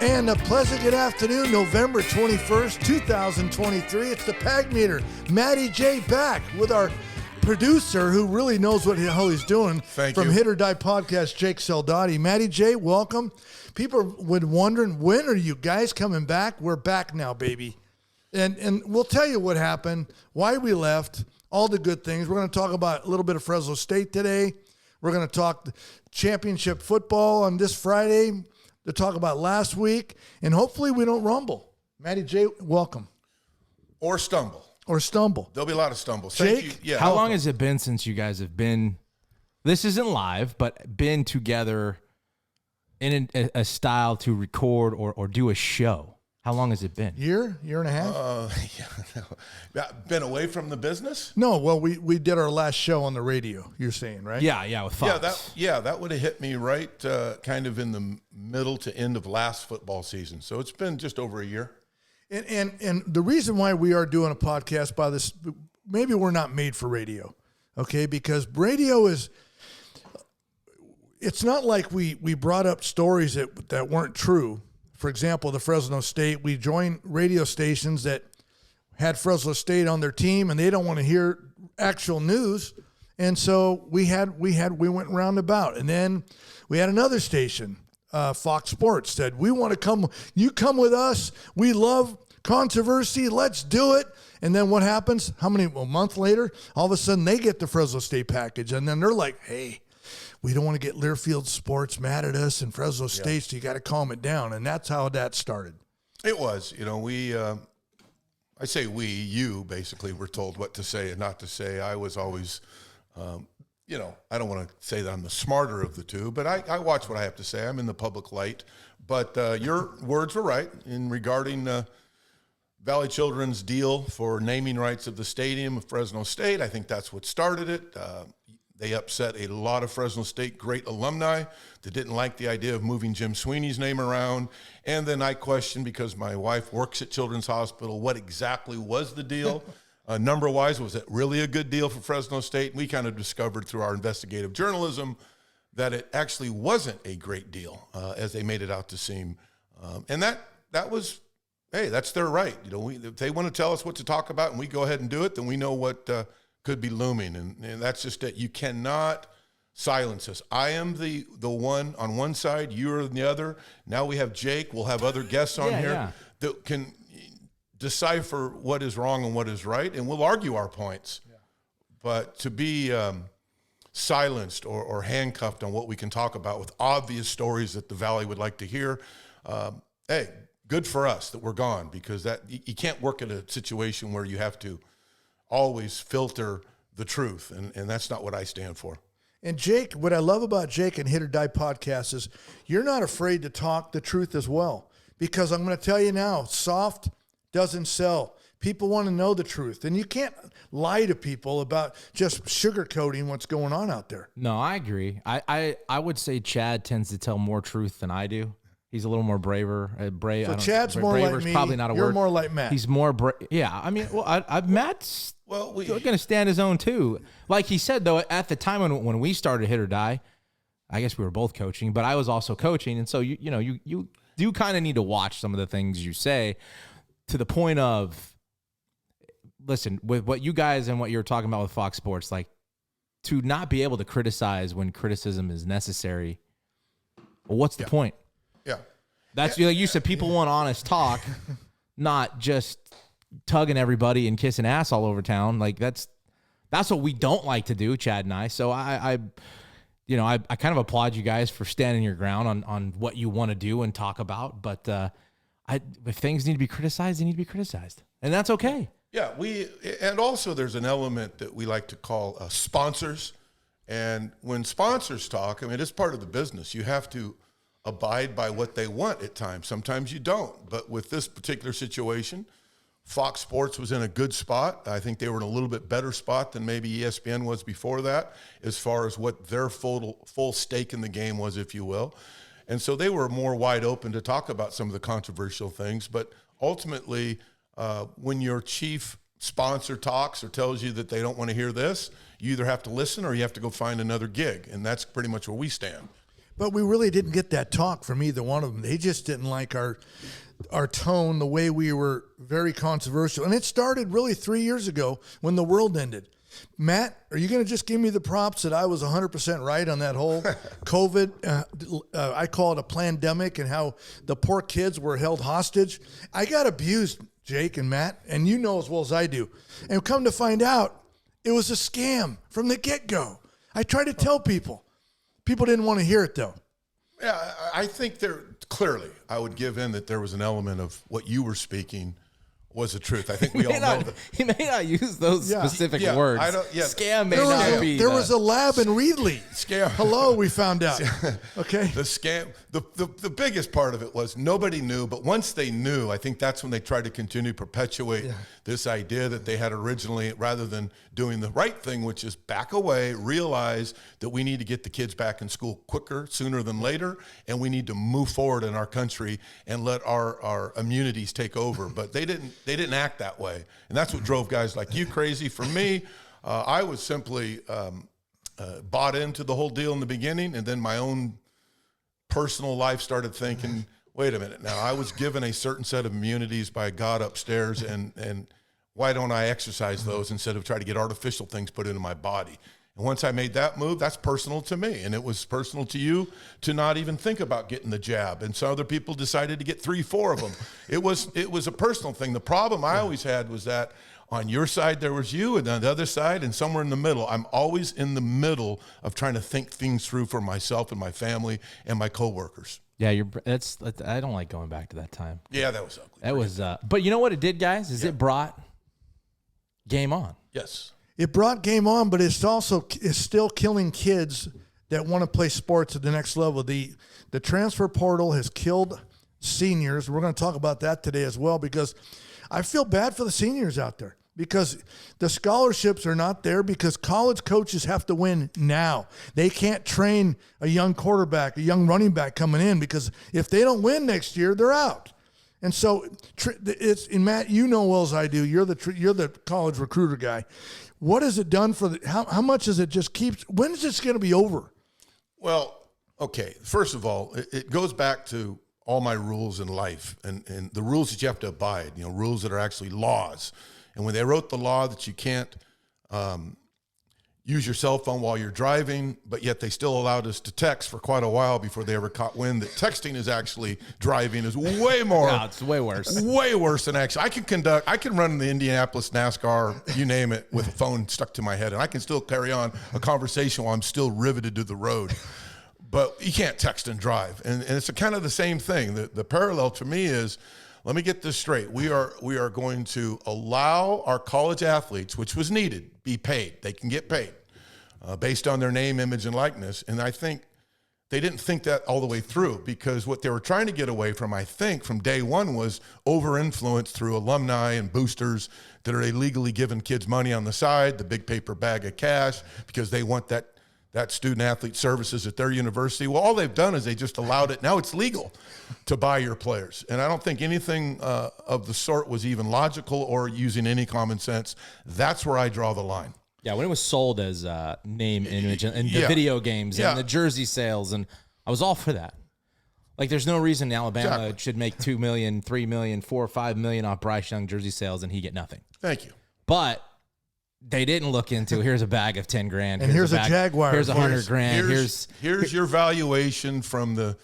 And a pleasant good afternoon, November 21st, 2023. It's the Pagmeter. Matty J back with our producer who really knows what the hell he's doing. Thank from you. Hit or Die Podcast, Jake Saldati. Matty J, welcome. People were wondering, when are you guys coming back? We're back now, baby. And we'll tell you what happened, why we left, all the good things. We're going to talk about a little bit of Fresno State today. We're going to talk championship football on this Friday, to talk about last week, and hopefully we don't rumble. Matty J, welcome. Or stumble. There'll be a lot of stumbles. Jake, Thank you. Yeah. How long has it been since you guys have been, this isn't live, but been together in a style to record or do a show? How long has it been? Year and a half? Been away from the business? No, well, we did our last show on the radio, you're saying, right? Yeah, with Fox. That would have hit me right kind of in the middle to end of last football season. So it's been just over a year. And the reason why we are doing a podcast by this, maybe we're not made for radio, okay? Because radio is, it's not like we brought up stories that weren't true. For example, the Fresno State, we joined radio stations that had Fresno State on their team, and they don't want to hear actual news. And so we went roundabout. And then we had another station, Fox Sports, said, we want to come, you come with us. We love controversy. Let's do it. And then what happens? A month later, all of a sudden they get the Fresno State package. And then they're like, hey, we don't want to get Learfield Sports mad at us and Fresno State, so you got to calm it down. And that's how that started. It was. I say we, you basically were told what to say and not to say. I was always, I don't want to say that I'm the smarter of the two, but I watch what I have to say. I'm in the public light. But your words were right in regarding Valley Children's deal for naming rights of the stadium of Fresno State. I think that's what started it. They upset a lot of Fresno State great alumni that didn't like the idea of moving Jim Sweeney's name around. And then I questioned, because my wife works at Children's Hospital, what exactly was the deal? Number-wise, was it really a good deal for Fresno State? And we kind of discovered through our investigative journalism that it actually wasn't a great deal, as they made it out to seem. And that was, hey, that's their right. If they want to tell us what to talk about and we go ahead and do it, then we know what could be looming, and that's just it. You cannot silence us. I am the one on one side, you're on the other. Now we have Jake. We'll have other guests on here that can decipher what is wrong and what is right, and we'll argue our points. Yeah. But to be silenced or handcuffed on what we can talk about with obvious stories that the Valley would like to hear, hey, good for us that we're gone, because that you can't work in a situation where you have to always filter the truth, and that's not what I stand for. And Jake, what I love about Jake and Hit or Die podcast is you're not afraid to talk the truth as well, because I'm going to tell you now, soft doesn't sell. People want to know the truth, and you can't lie to people about just sugarcoating what's going on out there. No, I agree. I would say Chad tends to tell more truth than I do. He's a little more braver. So Chad's more like me. Probably not a You're word. more like Matt. He's more Yeah, I mean, Matt's going to stand his own too. Like he said, though, at the time when we started Hit or Die, I guess we were both coaching, but I was also coaching, and so you do kind of need to watch some of the things you say, to the point of, listen, with what you guys and what you're talking about with Fox Sports, like, to not be able to criticize when criticism is necessary. Well, what's the point? Yeah. That's, like you said, people want honest talk, not just tugging everybody and kissing ass all over town. Like, that's what we don't like to do, Chad and I. So I kind of applaud you guys for standing your ground on what you want to do and talk about. But if things need to be criticized, they need to be criticized, and that's okay. Yeah, and also there's an element that we like to call sponsors. And when sponsors talk, I mean, it's part of the business. You have to abide by what they want at times. Sometimes you don't. But with this particular situation, Fox Sports was in a good spot. I think they were in a little bit better spot than maybe ESPN was before that, as far as what their full stake in the game was, if you will. And so they were more wide open to talk about some of the controversial things. But ultimately, when your chief sponsor talks or tells you that they don't want to hear this, you either have to listen or you have to go find another gig. And that's pretty much where we stand. But we really didn't get that talk from either one of them. They just didn't like our tone, the way we were very controversial. And it started really 3 years ago when the world ended. Matt, are you going to just give me the props that I was 100% right on that whole COVID? I call it a plandemic, and how the poor kids were held hostage. I got abused, Jake and Matt, and you know as well as I do. And come to find out, it was a scam from the get-go. I tried to tell people. People didn't want to hear it, though. Yeah, I think clearly, I would give in that there was an element of what you were speaking was the truth. I think we all know that. He may not use those specific words. Scam may not be. There was a lab in Reedley. Scam. Hello, we found out. Okay. The scam. The biggest part of it was nobody knew, but once they knew, I think that's when they tried to continue to perpetuate this idea that they had originally, rather than doing the right thing, which is back away, realize that we need to get the kids back in school quicker, sooner than later, and we need to move forward in our country and let our immunities take over. But they didn't act that way, and that's what drove guys like you crazy. For me, I was simply bought into the whole deal in the beginning, and then my own personal life started thinking, wait a minute, now I was given a certain set of immunities by God upstairs, and why don't I exercise those instead of try to get artificial things put into my body? And once I made that move, that's personal to me. And it was personal to you to not even think about getting the jab. And so other people decided to get 3, 4 of them. It was a personal thing. The problem I always had was that on your side, there was you, and on the other side, and somewhere in the middle. I'm always in the middle of trying to think things through for myself and my family and my coworkers. Yeah, I don't like going back to that time. Yeah, that was ugly. That was, but you know what it did, guys? It brought game on. Yes. It brought game on, but it's still killing kids that want to play sports at the next level. The transfer portal has killed seniors. We're going to talk about that today as well, because I feel bad for the seniors out there, because the scholarships are not there, because college coaches have to win now. They can't train a young quarterback, a young running back coming in, because if they don't win next year, they're out. And so and Matt, you know well as I do, you're the college recruiter guy. What has it done for how much does it just keep? When is this going to be over? Well, okay. First of all, it goes back to all my rules in life and the rules that you have to abide, rules that are actually laws. And when they wrote the law that you can't use your cell phone while you're driving, but yet they still allowed us to text for quite a while before they ever caught wind that texting is actually driving is way more. No, it's way worse. Way worse than actually. I can run the Indianapolis NASCAR, you name it, with a phone stuck to my head, and I can still carry on a conversation while I'm still riveted to the road. But you can't text and drive. And it's kind of the same thing. The parallel to me is, let me get this straight. We are going to allow our college athletes, which was needed, be paid. They can get paid based on their name, image, and likeness. And I think they didn't think that all the way through, because what they were trying to get away from, I think, from day one was over-influence through alumni and boosters that are illegally giving kids money on the side, the big paper bag of cash, because they want that student-athlete services at their university. Well, all they've done is they just allowed it. Now it's legal to buy your players. And I don't think anything of the sort was even logical or using any common sense. That's where I draw the line. Yeah, when it was sold as name, image, and the video games and the jersey sales, and I was all for that. Like, there's no reason Alabama should make $2 million, $3 million, $4 or $5 million off Bryce Young jersey sales and he get nothing. Thank you. But they didn't look into, here's a bag of 10 grand. And here's a Jaguar. Here's 100 grand. Here's your valuation from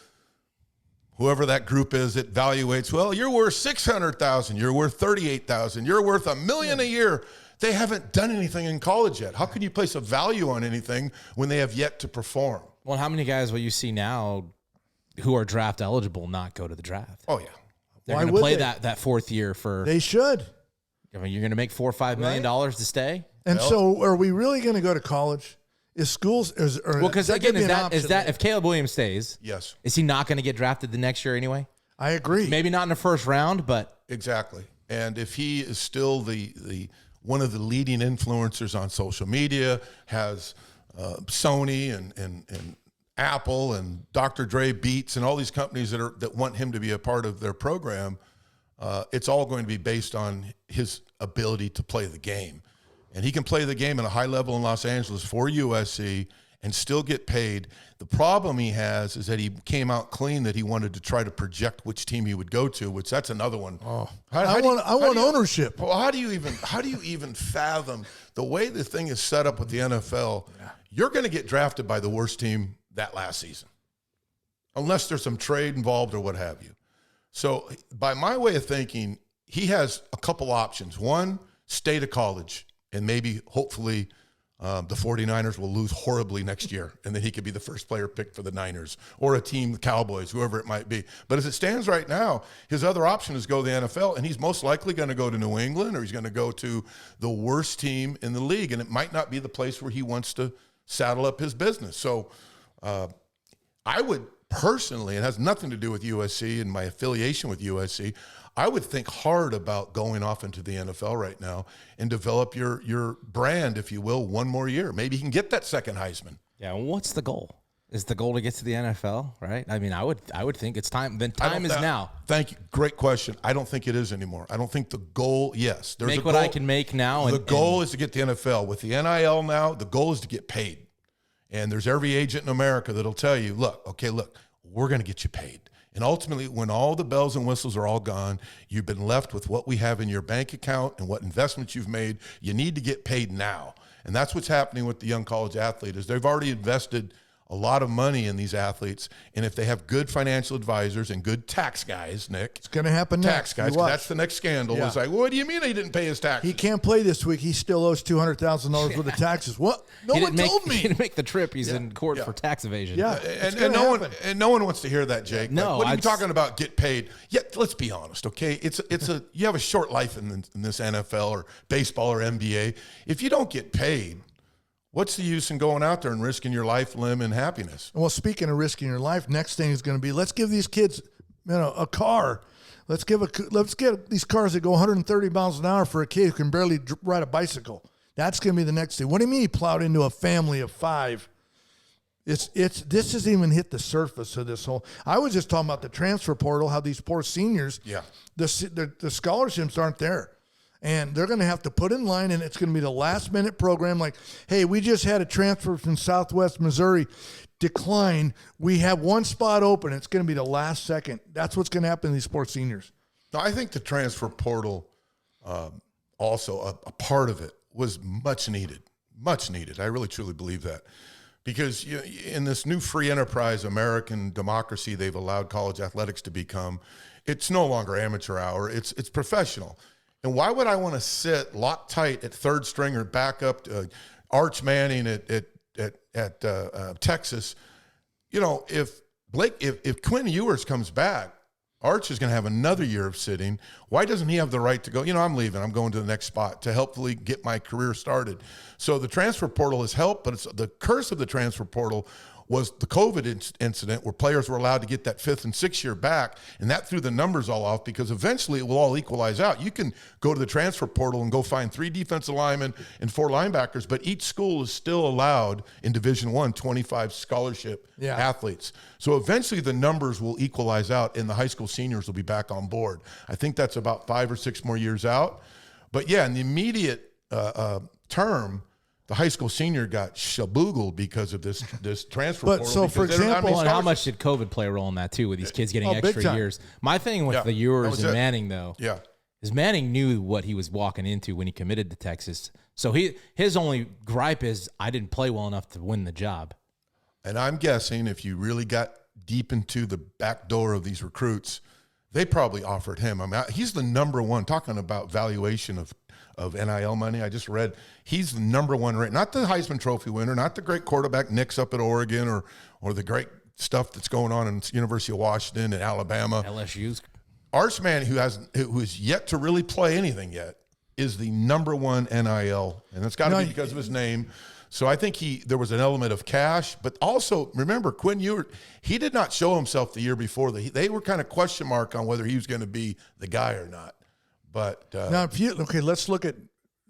whoever that group is that evaluates, well, you're worth $600,000. You're worth $38,000. You're worth $1 million a year. They haven't done anything in college yet. How can you place a value on anything when they have yet to perform? Well, how many guys will you see now who are draft eligible not go to the draft? Oh, yeah. They're going to play that fourth year for. They should. I mean, you're going to make $4 or $5 million to stay. And so, are we really going to go to college? Is schools? Because again, is that if Caleb Williams stays? Yes. Is he not going to get drafted the next year anyway? I agree. Maybe not in the first round, but exactly. And if he is still the one of the leading influencers on social media, has Sony and Apple and Dr. Dre Beats and all these companies that want him to be a part of their program, it's all going to be based on his ability to play the game. And he can play the game at a high level in Los Angeles for USC and still get paid. The problem he has is that he came out clean that he wanted to try to project which team he would go to, which that's another one. Oh, I want ownership. Well, how do you even fathom the way the thing is set up with the NFL? Yeah. You're going to get drafted by the worst team that last season, unless there's some trade involved or what have you. So by my way of thinking, he has a couple options. One, stay to college, and maybe, hopefully, the 49ers will lose horribly next year, and then he could be the first player picked for the Niners or a team, the Cowboys, whoever it might be. But as it stands right now, his other option is go to the NFL, and he's most likely going to go to New England, or he's going to go to the worst team in the league, and it might not be the place where he wants to saddle up his business. So I would personally, it has nothing to do with USC and my affiliation with USC, I would think hard about going off into the NFL right now and develop your brand, if you will, one more year. Maybe you can get that second Heisman. Yeah, what's the goal? Is the goal to get to the NFL, right? I mean, I would think it's time. Then time is now. Thank you. Great question. I don't think it is anymore. I don't think the goal, yes. There's make a what goal. I can make now. The goal is to get the NFL. With the NIL now, the goal is to get paid. And there's every agent in America that'll tell you, look, we're going to get you paid. And ultimately, when all the bells and whistles are all gone, you've been left with what we have in your bank account and what investments you've made. You need to get paid now. And that's what's happening with the young college athlete is they've already invested a lot of money in these athletes. And if they have good financial advisors and good tax guys, Nick. It's going to happen tax next. Guys, that's the next scandal. Yeah. It's like, what do you mean he didn't pay his taxes? He can't play this week. He still owes $200,000 worth of taxes. What? No one told me. He didn't make the trip. He's in court for tax evasion. Yeah, and no one wants to hear that, Jake. No, like, what are you talking about? Get paid? Yeah, let's be honest, okay? You have a short life in this NFL or baseball or NBA. If you don't get paid, what's the use in going out there and risking your life, limb, and happiness? Well, speaking of risking your life, next thing is going to be let's give these kids, a car. Let's get these cars that go 130 miles an hour for a kid who can barely ride a bicycle. That's going to be the next thing. What do you mean he plowed into a family of 5? This hasn't even hit the surface of this whole. I was just talking about the transfer portal, how these poor seniors, the scholarships aren't there. And they're going to have to put in line, and it's going to be the last-minute program like, hey, we just had a transfer from Southwest Missouri decline. We have one spot open. It's going to be the last second. That's what's going to happen to these poor seniors. No, I think the transfer portal, also a part of it, was much needed. Much needed. I really, truly believe that. Because in this new free enterprise American democracy they've allowed college athletics to become, it's no longer amateur hour. It's professional. And why would I want to sit locked tight at third string or back up to Arch Manning at Texas? If Quinn Ewers comes back, Arch is going to have another year of sitting. Why doesn't he have the right to go? I'm leaving. I'm going to the next spot to hopefully get my career started. So the transfer portal has helped, but it's the curse of the transfer portal was the COVID incident where players were allowed to get that 5th and 6th year back, and that threw the numbers all off because eventually it will all equalize out. You can go to the transfer portal and go find 3 defensive linemen and 4 linebackers, but each school is still allowed in Division I 25 scholarship athletes. So eventually the numbers will equalize out, and the high school seniors will be back on board. I think that's about 5 or 6 more years out. But yeah, in the immediate term, the high school senior got shaboogled because of this transfer portal. But so, for example, how much did COVID play a role in that too, with these kids getting extra years? My thing with the Ewers and Manning, though, is Manning knew what he was walking into when he committed to Texas. So his only gripe is, I didn't play well enough to win the job. And I'm guessing if you really got deep into the back door of these recruits, they probably offered him. I mean, he's the number one, talking about valuation of NIL money. I just read he's the number one rate, not the Heisman Trophy winner, not the great quarterback Nick's up at Oregon or the great stuff that's going on in University of Washington and Alabama. LSU's Arch Manning, who is yet to really play anything yet, is the number one NIL, and it's got to be because of his name. So I think there was an element of cash, but also remember Quinn Ewers, he did not show himself the year before. They were kind of question mark on whether he was going to be the guy or not. But now, let's look at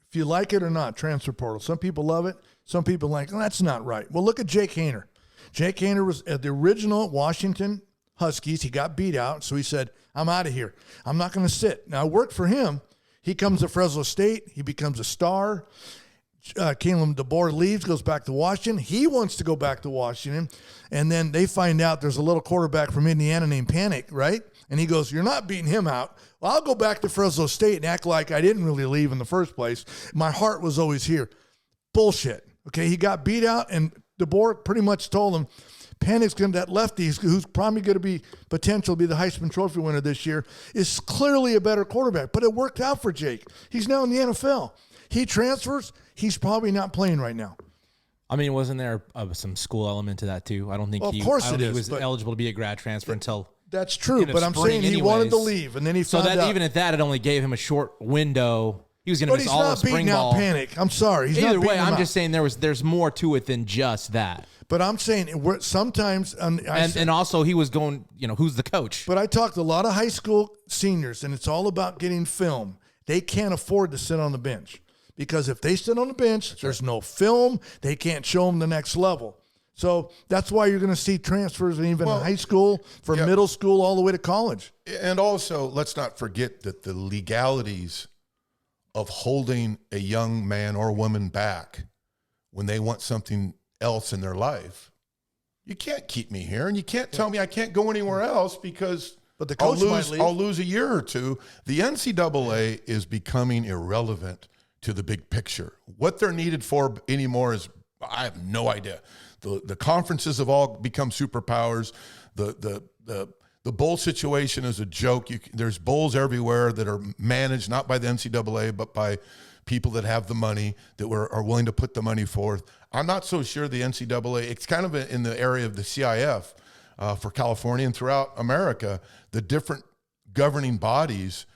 if you like it or not. Transfer portal. Some people love it. Some people like, that's not right. Well, look at Jake Haener. Jake Haener was at the original Washington Huskies. He got beat out, so he said, "I'm out of here. I'm not going to sit." Now, it worked for him. He comes to Fresno State. He becomes a star. Kalen DeBoer leaves, goes back to Washington. He wants to go back to Washington. And then they find out there's a little quarterback from Indiana named Panic, right? And he goes, you're not beating him out. Well, I'll go back to Fresno State and act like I didn't really leave in the first place. My heart was always here. Bullshit. Okay, he got beat out, and DeBoer pretty much told him, Panic's going to that lefty who's probably going to be potential to be the Heisman Trophy winner this year, is clearly a better quarterback. But it worked out for Jake. He's now in the NFL. He transfers. He's probably not playing right now. I mean, wasn't there some school element to that too? I don't think he was eligible to be a grad transfer until. That's true, but I'm saying he wanted to leave, and then he found out. Even at that, it only gave him a short window. He was going to miss all the spring ball. But he's not beating out Panic. I'm sorry. He's Either way, I'm just saying there's more to it than just that. But I'm saying sometimes, and also he was going. Who's the coach? But I talked to a lot of high school seniors, and it's all about getting film. They can't afford to sit on the bench because if they sit on the bench, there's no film. They can't show them the next level. So that's why you're going to see transfers even in high school, from middle school all the way to college. And also, let's not forget that the legalities of holding a young man or woman back when they want something else in their life, you can't keep me here, and you can't tell me I can't go anywhere else because the coach might leave. I'll lose a year or two. The NCAA is becoming irrelevant to the big picture. What they're needed for anymore is, I have no idea. The conferences have all become superpowers. The bowl situation is a joke. There's bowls everywhere that are managed not by the NCAA but by people that have the money, that are willing to put the money forth. I'm not so sure the NCAA. It's kind of in the area of the CIF for California and throughout America. The different governing bodies,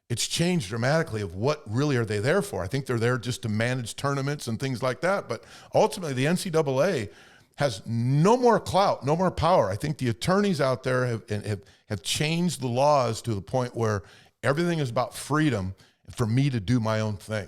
it's changed dramatically of what really are they there for. I think they're there just to manage tournaments and things like that. But ultimately, the NCAA has no more clout, no more power. I think the attorneys out there have changed the laws to the point where everything is about freedom for me to do my own thing.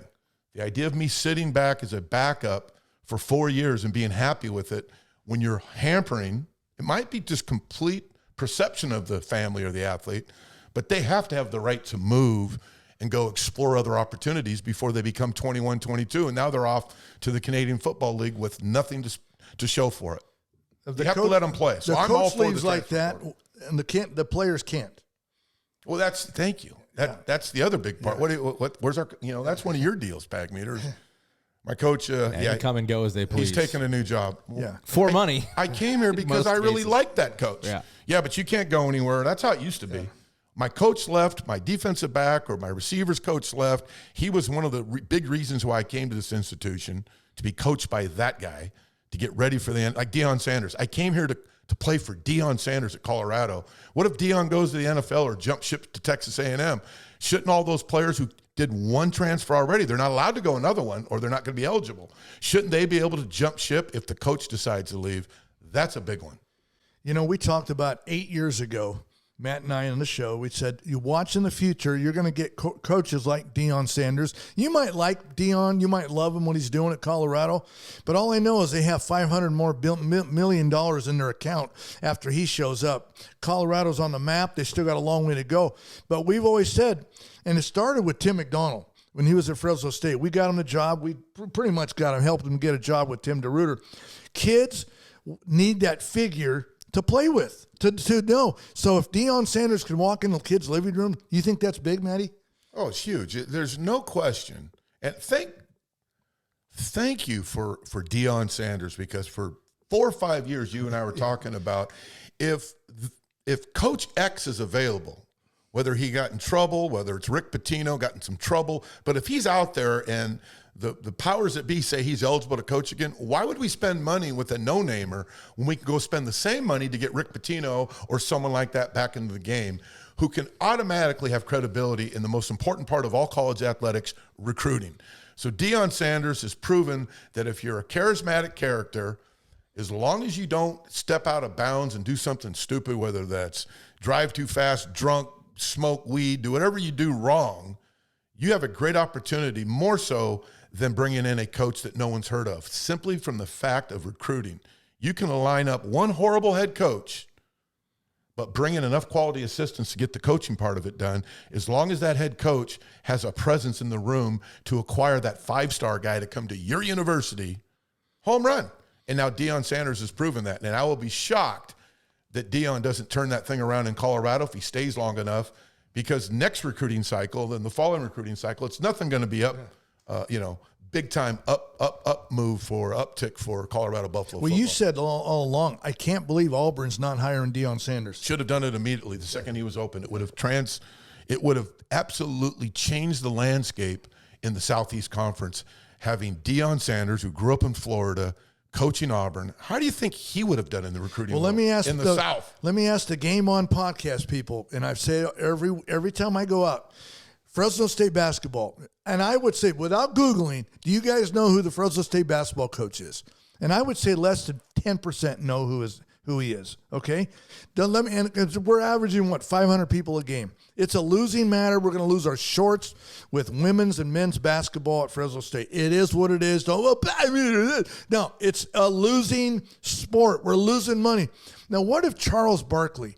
The idea of me sitting back as a backup for 4 years and being happy with it, when you're hampering, it might be just complete perception of the family or the athlete, but they have to have the right to move and go explore other opportunities before they become 21, 22, and now they're off to the Canadian Football League with nothing to show for it. You have to let them play. So I'm all for leagues like that, and the players can't. Well, thank you. That's the other big part. Yeah. Where's our? That's one of your deals, Pagmeter. My coach, come and go as they please. He's taking a new job. For money. I came here because I really like that coach. Yeah, but you can't go anywhere. That's how it used to be. Yeah. My coach left, my defensive back or my receivers coach left. He was one of the big reasons why I came to this institution, to be coached by that guy, to get ready for the end, like Deion Sanders. I came here to play for Deion Sanders at Colorado. What if Deion goes to the NFL or jump ship to Texas A&M? Shouldn't all those players who did one transfer already, they're not allowed to go another one or they're not going to be eligible. Shouldn't they be able to jump ship if the coach decides to leave? That's a big one. We talked about 8 years ago, Matt and I on the show, we said, you watch in the future, you're going to get coaches like Deion Sanders. You might like Deion, you might love him, what he's doing at Colorado, but all I know is they have $500 more million in their account after he shows up. Colorado's on the map. They still got a long way to go. But we've always said, and it started with Tim McDonald when he was at Fresno State. We got him the job. We pretty much got him, helped him get a job with Tim DeRuyter. Kids need that figure to play with, to know. So if Deion Sanders can walk in the kid's living room, you think that's big, Matty? Oh, it's huge. There's no question. And thank you for Deion Sanders, because for 4 or 5 years, you and I were talking about if Coach X is available, whether he got in trouble, whether it's Rick Pitino got in some trouble, but if he's out there and the powers that be say he's eligible to coach again, why would we spend money with a no-namer when we can go spend the same money to get Rick Pitino or someone like that back into the game who can automatically have credibility in the most important part of all college athletics, recruiting? So Deion Sanders has proven that if you're a charismatic character, as long as you don't step out of bounds and do something stupid, whether that's drive too fast, drunk, smoke weed, do whatever you do wrong, you have a great opportunity, more so than bringing in a coach that no one's heard of, simply from the fact of recruiting. You can line up one horrible head coach, but bring in enough quality assistants to get the coaching part of it done. As long as that head coach has a presence in the room to acquire that 5-star guy to come to your university, home run. And now Deion Sanders has proven that. And I will be shocked that Deion doesn't turn that thing around in Colorado if he stays long enough, because next recruiting cycle and the following recruiting cycle, it's nothing going to be up, big time uptick for Colorado Buffalo Well, football. you said all along, I can't believe Auburn's not hiring Deion Sanders. Should have done it immediately the second he was open. It would have absolutely changed the landscape in the Southeast Conference, having Deion Sanders, who grew up in Florida, coaching Auburn. How do you think he would have done in the recruiting? Well, let me ask in the South. Let me ask the Game On podcast people, and I've said every time I go out, Fresno State basketball, and I would say, without Googling, do you guys know who the Fresno State basketball coach is? And I would say less than 10% know who he is. Okay, and we're averaging 500 people a game. It's a losing matter. We're going to lose our shorts with women's and men's basketball at Fresno State. It is what it is. No, it's a losing sport. We're losing money. Now, what if Charles Barkley,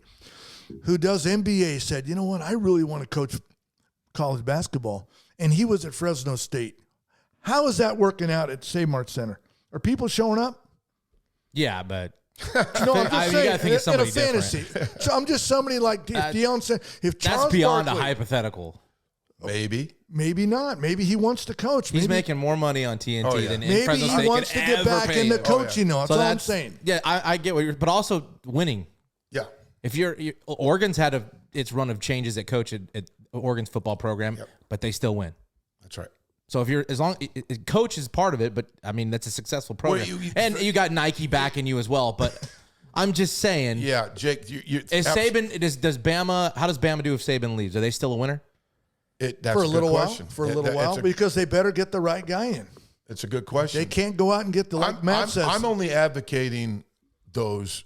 who does NBA, said, you know what, I really want to coach college basketball, and he was at Fresno State? How is that working out at Save Mart Center? Are people showing up? Yeah, but no, I'm just saying, you gotta think of somebody in a fantasy. So I'm just somebody like Deion said. If Charles that's beyond Barkley, a hypothetical. Maybe not. Maybe he wants to coach. He's making more money on TNT than maybe Fresno he State wants to could get ever back pay into you. coaching. That's all I'm saying. Yeah, I get what you're, but also winning. Yeah. If Oregon's had its run of changes at coach at Oregon's football program, but they still win. That's right. So if you're coach is part of it, but I mean that's a successful program, and you got Nike backing you as well. But I'm just saying. Yeah, Jake. Is Saban? Does Bama? How does Bama do if Saban leaves? Are they still a winner? That's for a little while. Question. For a little while, because they better get the right guy in. It's a good question. They can't go out and get Matt says. I'm only advocating those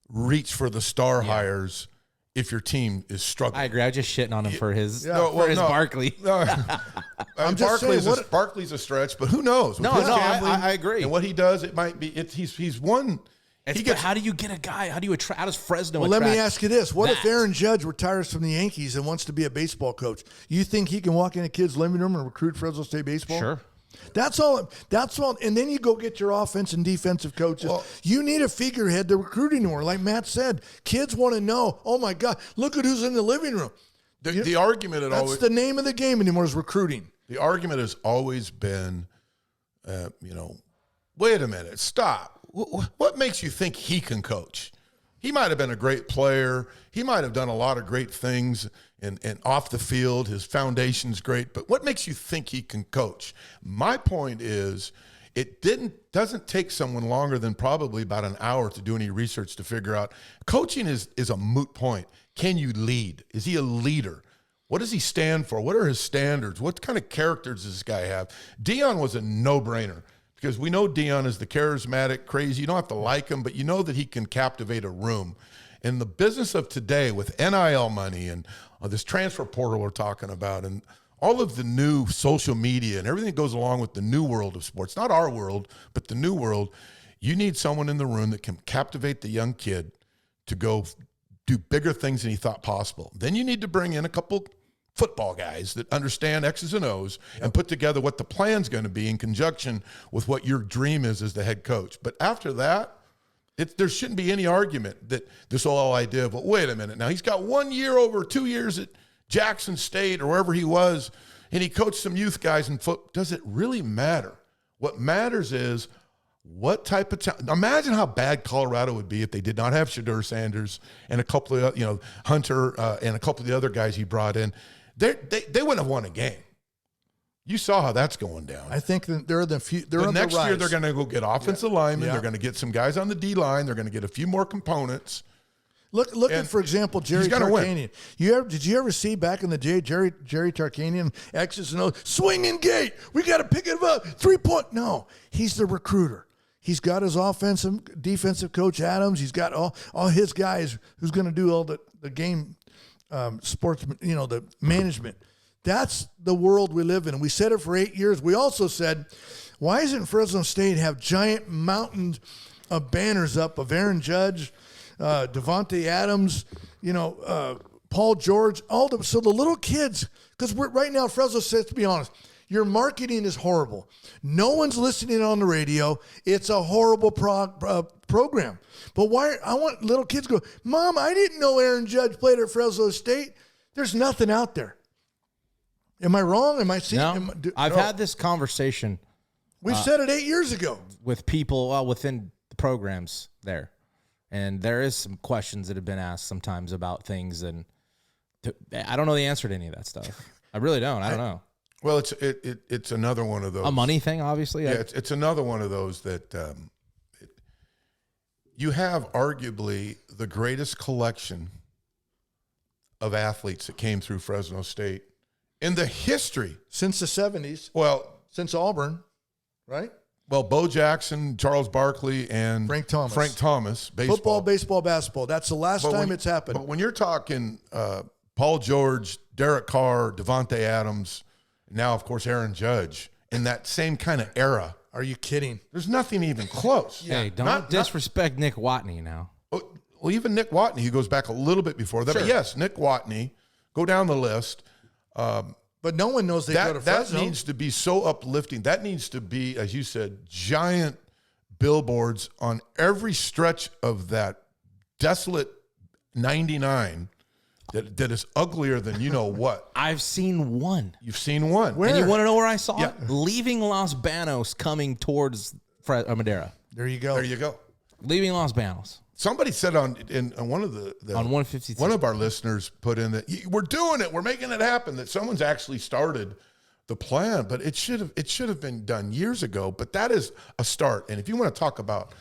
reach for the star hires if your team is struggling. I agree. I was just shitting on him for his Barkley. No. I'm just saying, Barkley's a stretch, but who knows? I agree. And what he does, it might be. He's one. How do you get a guy? How do you attract? How does Fresno? Well, let me ask you this: what if Aaron Judge retires from the Yankees and wants to be a baseball coach? You think he can walk in a kid's living room and recruit Fresno State baseball? Sure. That's all. And then you go get your offense and defensive coaches. Well, you need a figurehead to recruiting more. Like Matt said, kids want to know, oh my God, look at who's in the living room. The argument that's the name of the game anymore is recruiting. The argument has always been, wait a minute, stop. What makes you think he can coach? He might have been a great player. He might have done a lot of great things and off the field. His foundation's great. But what makes you think he can coach? My point is it doesn't take someone longer than probably about an hour to do any research to figure out. Coaching is a moot point. Can you lead? Is he a leader? What does he stand for? What are his standards? What kind of characters does this guy have? Deion was a no-brainer. Because we know Deion is the charismatic, crazy. You don't have to like him, but you know that he can captivate a room. In the business of today with NIL money and this transfer portal we're talking about and all of the new social media and everything that goes along with the new world of sports, not our world, but the new world, you need someone in the room that can captivate the young kid to go do bigger things than he thought possible. Then you need to bring in a couple football guys that understand X's and O's and put together what the plan's going to be in conjunction with what your dream is as the head coach. But after that, there shouldn't be any argument that this whole idea of, well, wait a minute, now he's got 1 year over 2 years at Jackson State or wherever he was, and he coached some youth guys in foot. Does it really matter? What matters is what type of talent. Imagine how bad Colorado would be if they did not have Shedeur Sanders and a couple of, Hunter and a couple of the other guys he brought in. They wouldn't have won a game. You saw how that's going down. I think that they're the next rise. year they're going to go get offensive linemen. They're going to get some guys on the D line. They're going to get a few more components. Look at, for example, Jerry Tarkanian. Did you ever see back in the day Jerry Tarkanian, X's and O's, swinging gate? We got to pick it up. 3-point. No, he's the recruiter. He's got his offensive, defensive coach Adams. He's got all his guys who's going to do all the game. Sports, the management. That's the world we live in. And we said it for 8 years. We also said, why doesn't Fresno State have giant mountains of banners up of Aaron Judge, Devontae Adams, Paul George, so the little kids, because right now Fresno State, to be honest, your marketing is horrible. No one's listening on the radio. It's a horrible program. But why? I want little kids to go, Mom, I didn't know Aaron Judge played at Fresno State. There's nothing out there. Am I wrong? Am I seeing? No, I've had this conversation. We've said it 8 years ago. With people within the programs there. And there is some questions that have been asked sometimes about things. And I don't know the answer to any of that stuff. I really don't. I don't know. Well, it's another one of those. A money thing, obviously. Yeah, it's another one of those that you have arguably the greatest collection of athletes that came through Fresno State in the history. Since the 70s. Well, since Auburn, right? Well, Bo Jackson, Charles Barkley, and Frank Thomas. Baseball. Football, baseball, basketball. That's the last time it's happened. But when you're talking Paul George, Derek Carr, Devontae Adams, now, of course, Aaron Judge, in that same kind of era. Are you kidding? There's nothing even close. Hey, don't disrespect Nick Watney now. Well, even Nick Watney, he goes back a little bit before that. Sure. But yes, Nick Watney, go down the list. But no one knows they go to Fresno. That needs to be so uplifting. That needs to be, as you said, giant billboards on every stretch of that desolate 99 that is uglier than you know what. I've seen one. You've seen one. Where? And you want to know where I saw it? Leaving Los Banos, coming towards Madera. There you go. There you go. Leaving Los Banos. Somebody said on one of the on 152. One of our listeners put in that we're doing it, we're making it happen. That someone's actually started the plan, but it should have been done years ago. But that is a start. And if you want to talk about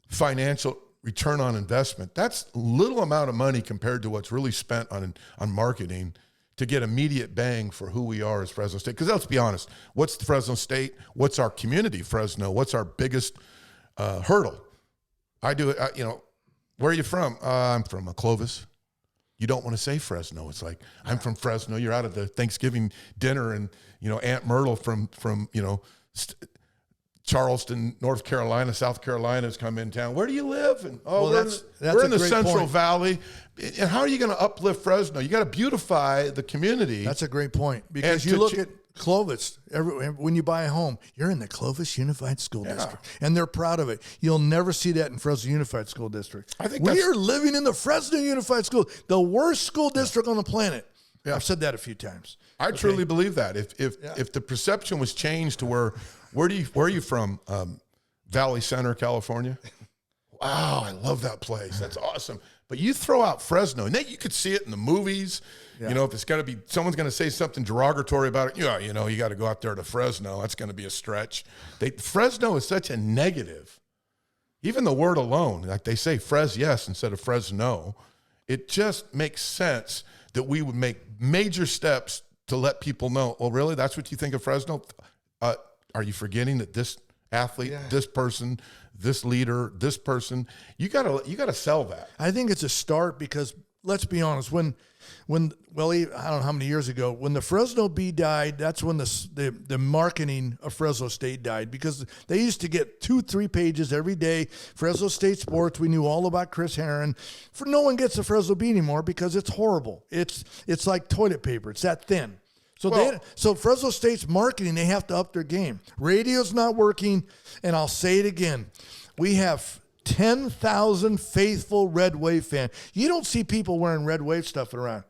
financial return on investment, that's little amount of money compared to what's really spent on marketing to get immediate bang for who we are as Fresno State. Because let's be honest, what's Fresno State? What's our community, Fresno? What's our biggest hurdle? I do it, where are you from? I'm from Clovis. You don't want to say Fresno. It's like, I'm from Fresno. You're out at the Thanksgiving dinner and, Aunt Myrtle from Charleston, North Carolina, South Carolina has come in town. Where do you live? And we're in the Central Valley. And how are you going to uplift Fresno? You got to beautify the community. That's a great point. Because you look at Clovis, when you buy a home, you're in the Clovis Unified School District, and they're proud of it. You'll never see that in Fresno Unified School District. I think we are living in the Fresno Unified School, the worst school district on the planet. Yeah. I've said that a few times. I truly believe that. If the perception was changed to where are you from? Valley Center, California. Wow, I love that place. That's awesome. But you throw out Fresno, and then you could see it in the movies. Yeah. If it's got to be, someone's going to say something derogatory about it. You got to go out there to Fresno. That's going to be a stretch. Fresno is such a negative. Even the word alone, like they say yes instead of Fresno, it just makes sense that we would make major steps to let people know, well, really, that's what you think of Fresno? Are you forgetting that this athlete, this person, this leader, this person, you gotta sell that. I think it's a start because let's be honest, when I don't know how many years ago, when the Fresno Bee died, that's when the marketing of Fresno State died, because they used to get 2-3 pages every day. Fresno State sports, we knew all about Chris Herron. No one gets the Fresno Bee anymore because it's horrible. It's like toilet paper. It's that thin. So Fresno State's marketing, they have to up their game. Radio's not working, and I'll say it again. We have 10,000 faithful Red Wave fans. You don't see people wearing Red Wave stuff around.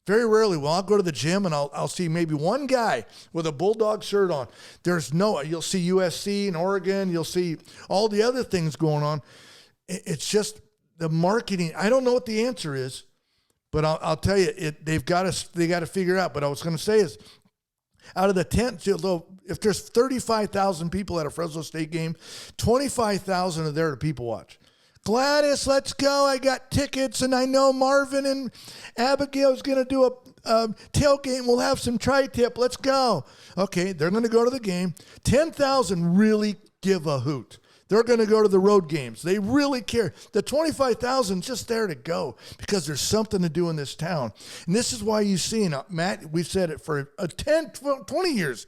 Very rarely. Well, I'll go to the gym and I'll see maybe one guy with a Bulldog shirt on. You'll see USC and Oregon. You'll see all the other things going on. It's just the marketing. I don't know what the answer is, but I'll tell you, they got to figure it out. But I was going to say is, out of the 10, if there's 35,000 people at a Fresno State game, 25,000 are there to people watch. Gladys, let's go. I got tickets, and I know Marvin and Abigail's going to do a tailgate. We'll have some tri-tip. Let's go. Okay, they're going to go to the game. 10,000 really give a hoot. They're going to go to the road games. They really care. The 25,000 just there to go because there's something to do in this town. And this is why you've seen, Matt, we've said it for 10, 20 years.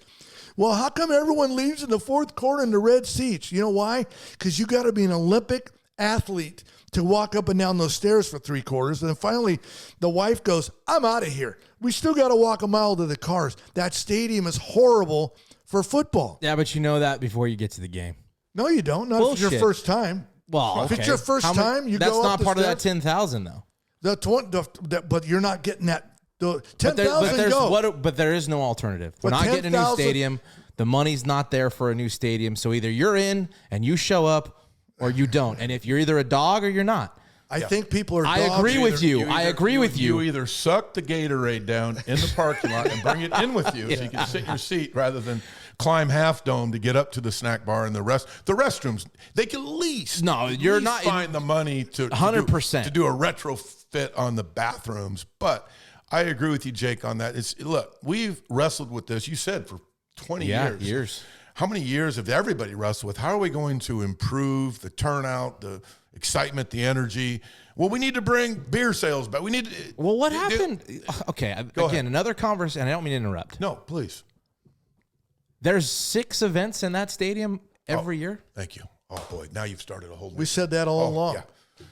Well, how come everyone leaves in the fourth quarter in the red seats? You know why? Because you got to be an Olympic athlete to walk up and down those stairs for 3 quarters. And then finally, the wife goes, I'm out of here. We still got to walk a mile to the cars. That stadium is horrible for football. Yeah, but you know that before you get to the game. No, you don't. Not if it's your first time. Well, if it's your first time, you go up the stairs. That's not part of that 10,000, though. But you're not getting that. The 10,000 go. But there is no alternative. We're not getting a new stadium. The money's not there for a new stadium. So either you're in and you show up or you don't. And if you're either a dog or you're not. I think people are dogs. I agree with you. I agree with you. You either suck the Gatorade down in the parking lot and bring it in with you so you can sit in your seat rather than climb Half Dome to get up to the snack bar and the restrooms. They can least find the money to 100% to do a retrofit on the bathrooms. But I agree with you, Jake, on that. Look, we've wrestled with this. You said for 20 years. How many years have everybody wrestled with? How are we going to improve the turnout, the excitement, the energy? Well, we need to bring beer sales back. We need to. Well, what happened? Okay, again, another conversation, and I don't mean to interrupt. No, please. There's 6 events in that stadium every year. Thank you. Oh, boy, now you've started a whole new. We said that all along. Yeah.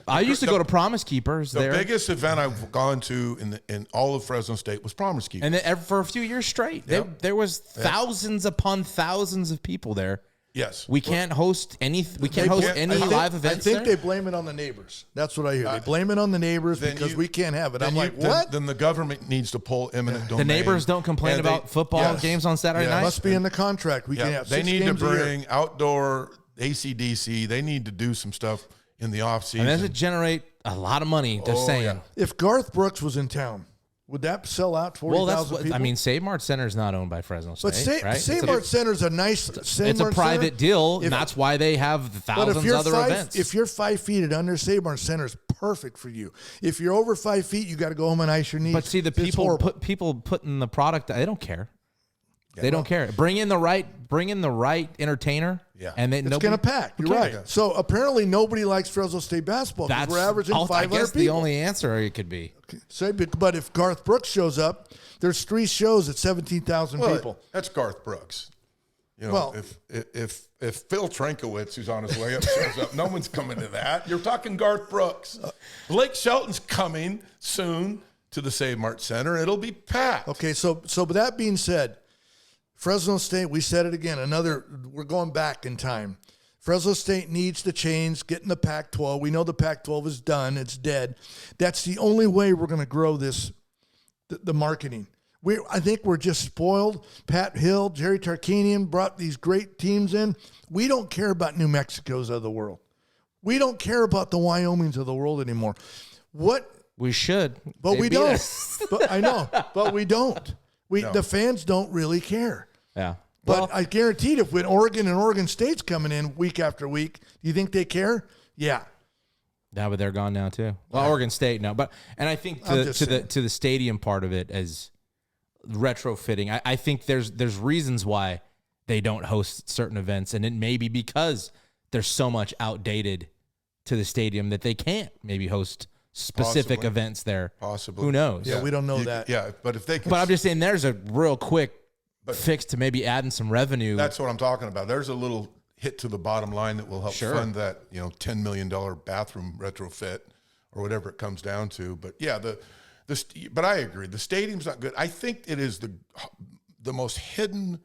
I used to go to Promise Keepers there. The biggest event I've gone to in all of Fresno State was Promise Keepers. And for a few years straight. There was thousands upon thousands of people there. Yes. We can't host any live events I think they blame it on the neighbors. That's what I hear. They blame it on the neighbors because we can't have it. I'm like, what? Then the government needs to pull eminent domain. The neighbors don't complain about football games on Saturday night? It must be in the contract. We can't have 6 They need to games a year. bring outdoor AC/DC. They need to do some stuff in the offseason. And that would generate a lot of money, just saying. Yeah. If Garth Brooks was in town, would that sell out 40,000 people? I mean, Save Mart Center is not owned by Fresno State, but Save Mart Center is a nice. It's a private deal, and that's why they have thousands of other events. If you're 5 feet and under, Save Mart Center is perfect for you. If you're over 5 feet, you got to go home and ice your knees. But see, the people putting the product, they don't care. They don't care. Bring in the right entertainer. Yeah, and it's going to pack. You're right. Yeah. So apparently nobody likes Fresno State basketball because we're averaging 500 people. I guess the only answer it could be. Okay. So, but if Garth Brooks shows up, there's 3 shows at 17,000 people. That's Garth Brooks. You know, if Phil Trankowitz, who's on his way up, shows up, no one's coming to that. You're talking Garth Brooks. Blake Shelton's coming soon to the Save Mart Center. It'll be packed. Okay, so with that being said, Fresno State, we said it again, we're going back in time. Fresno State needs to change, get in the Pac-12. We know the Pac-12 is done. It's dead. That's the only way we're going to grow the marketing. I think we're just spoiled. Pat Hill, Jerry Tarkanian brought these great teams in. We don't care about New Mexico's of the world. We don't care about the Wyomings of the world anymore. We should. But we don't. But I know. But we don't. The fans don't really care. Yeah. But I guaranteed when Oregon and Oregon State's coming in week after week, do you think they care? Yeah. Yeah, but they're gone now too. Well, Oregon State now. And I think to the stadium part of it as retrofitting, I think there's reasons why they don't host certain events, and it may be because there's so much outdated to the stadium that they can't maybe host specific events there. Possibly. Who knows? Yeah, we don't know that. Yeah, but if they can. But I'm just saying there's a real quick fix to maybe adding some revenue. That's what I'm talking about. There's a little hit to the bottom line that will help fund that, $10 million bathroom retrofit or whatever it comes down to. But yeah, but I agree. The stadium's not good. I think it is the most hidden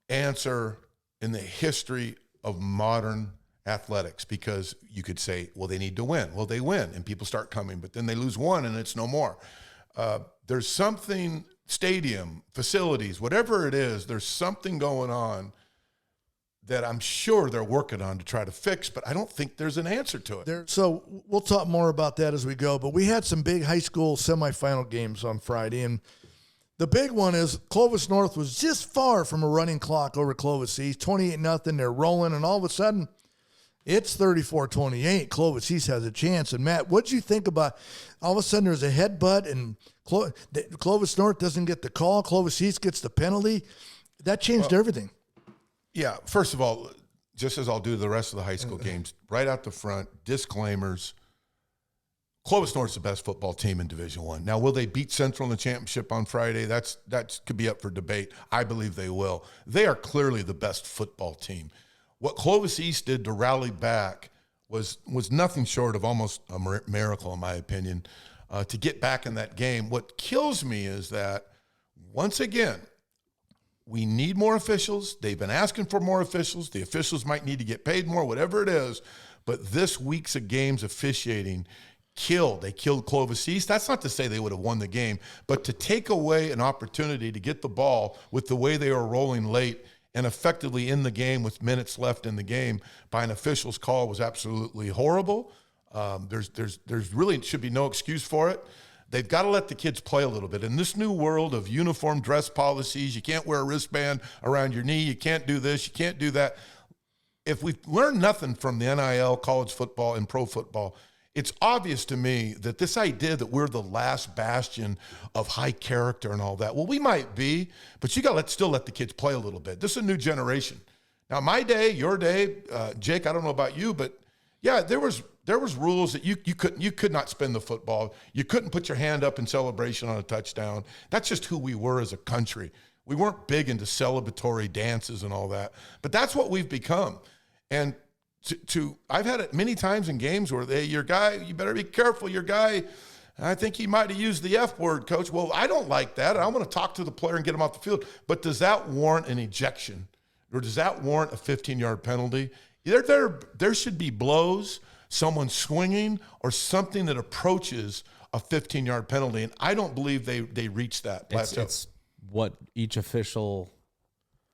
answer in the history of modern athletics, because you could say, well, they need to win. Well, they win and people start coming, but then they lose one and it's no more. There's something, stadium, facilities, whatever it is, there's something going on that I'm sure they're working on to try to fix, but I don't think there's an answer to it. So we'll talk more about that as we go, but we had some big high school semifinal games on Friday, and the big one is Clovis North was just far from a running clock over Clovis East, 28-0, they're rolling, and all of a sudden, it's 34-28. Clovis East has a chance. And, Matt, what did you think about all of a sudden there's a headbutt and Clovis North doesn't get the call, Clovis East gets the penalty? That changed everything. Yeah, first of all, just as I'll do the rest of the high school games, right out the front, disclaimers. Clovis North's the best football team in Division I. Now, will they beat Central in the championship on Friday? That could be up for debate. I believe they will. They are clearly the best football team. What Clovis East did to rally back was nothing short of almost a miracle, in my opinion, to get back in that game. What kills me is that, once again, we need more officials. They've been asking for more officials. The officials might need to get paid more, whatever it is. But this week's of games officiating They killed Clovis East. That's not to say they would have won the game, but to take away an opportunity to get the ball with the way they were rolling late and effectively in the game with minutes left in the game by an official's call was absolutely horrible. There's really should be no excuse for it. They've got to let the kids play a little bit. In this new world of uniform dress policies, you can't wear a wristband around your knee, you can't do this, you can't do that. If we've learned nothing from the NIL, college football, and pro football, it's obvious to me that this idea that we're the last bastion of high character and all that, well, we might be, but you got to still let the kids play a little bit. This is a new generation. Now, my day, your day, Jake, I don't know about you, but yeah, there was rules that you could not spin the football. You couldn't put your hand up in celebration on a touchdown. That's just who we were as a country. We weren't big into celebratory dances and all that, but that's what we've become. And I've had it many times in games where your guy, you better be careful, your guy, I think he might have used the F word, coach. Well, I don't like that. I want to talk to the player and get him off the field. But does that warrant an ejection? Or does that warrant a 15-yard penalty? There should be blows, someone swinging, or something that approaches a 15-yard penalty. And I don't believe they reached that plateau. It's what each official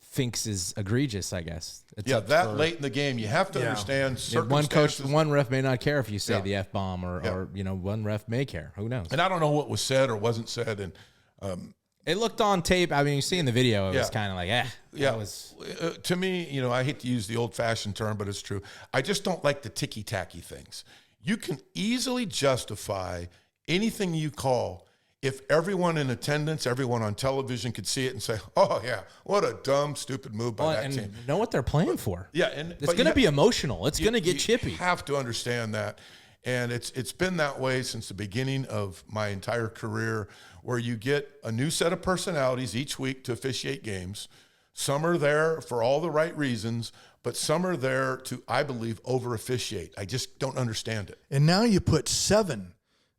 thinks is egregious, I guess. Late in the game, you have to understand circumstances. One ref may not care if you say the F-bomb, or one ref may care. Who knows? And I don't know what was said or wasn't said. And it looked on tape. I mean, you see in the video, it was kind of like, Yeah. To me, I hate to use the old-fashioned term, but it's true. I just don't like the ticky-tacky things. You can easily justify anything you call if everyone in attendance, everyone on television could see it and say, oh, yeah, what a dumb, stupid move by that team. Know what they're playing for. Yeah. It's going to be emotional. It's going to get chippy. You have to understand that. And it's been that way since the beginning of my entire career, where you get a new set of personalities each week to officiate games. Some are there for all the right reasons, but some are there to, I believe, over-officiate. I just don't understand it. And now you put 7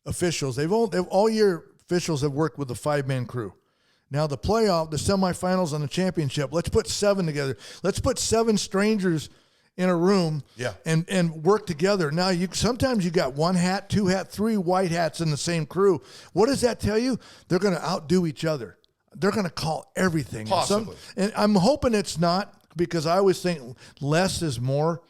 officials. They've all year officials have worked with the 5-man crew. Now the playoff, the semifinals, and the championship, let's put 7 together. Let's put 7 strangers in a room and work together. Now sometimes you got 1 hat, 2 hat, 3 white hats in the same crew. What does that tell you? They're going to outdo each other. They're going to call everything. Possibly. And I'm hoping it's not, because I always think less is more.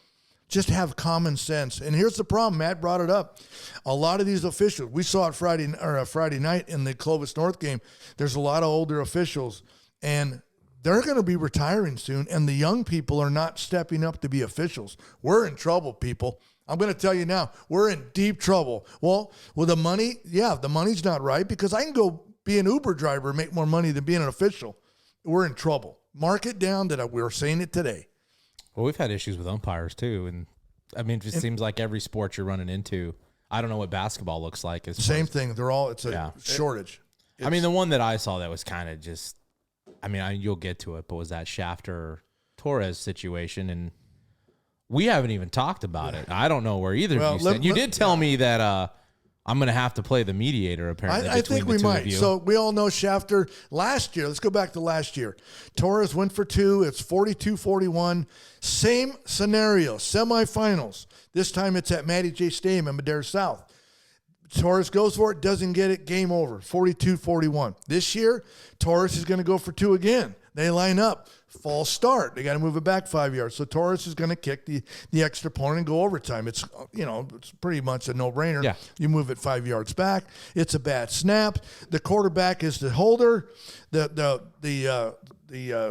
Just have common sense. And here's the problem. Matt brought it up. A lot of these officials, we saw it Friday night in the Clovis North game. There's a lot of older officials, and they're going to be retiring soon, and the young people are not stepping up to be officials. We're in trouble, people. I'm going to tell you now, we're in deep trouble. Well, with the money, the money's not right, because I can go be an Uber driver and make more money than being an official. We're in trouble. Mark it down that we were saying it today. Well, we've had issues with umpires too, and I mean, it just seems like every sport you're running into. I don't know what basketball looks like. Same thing. It's a shortage. I mean, the one that I saw that was kind of just, you'll get to it, but was that Shafter-Torres situation, and we haven't even talked about it. I don't know where either of you stand. You did tell me that I'm going to have to play the mediator, apparently. I think we might. So we all know Shafter last year. Let's go back to last year. Torres went for 2. It's 42-41. Same scenario, semifinals. This time it's at Matty J. Stadium in Madera South. Torres goes for it, doesn't get it, game over, 42-41. This year, Torres is going to go for 2 again. They line up. False start. They got to move it back 5 yards. So Torres is going to kick the extra point and go overtime. It's it's pretty much a no-brainer. Yeah. You move it 5 yards back. It's a bad snap. The quarterback is the holder. The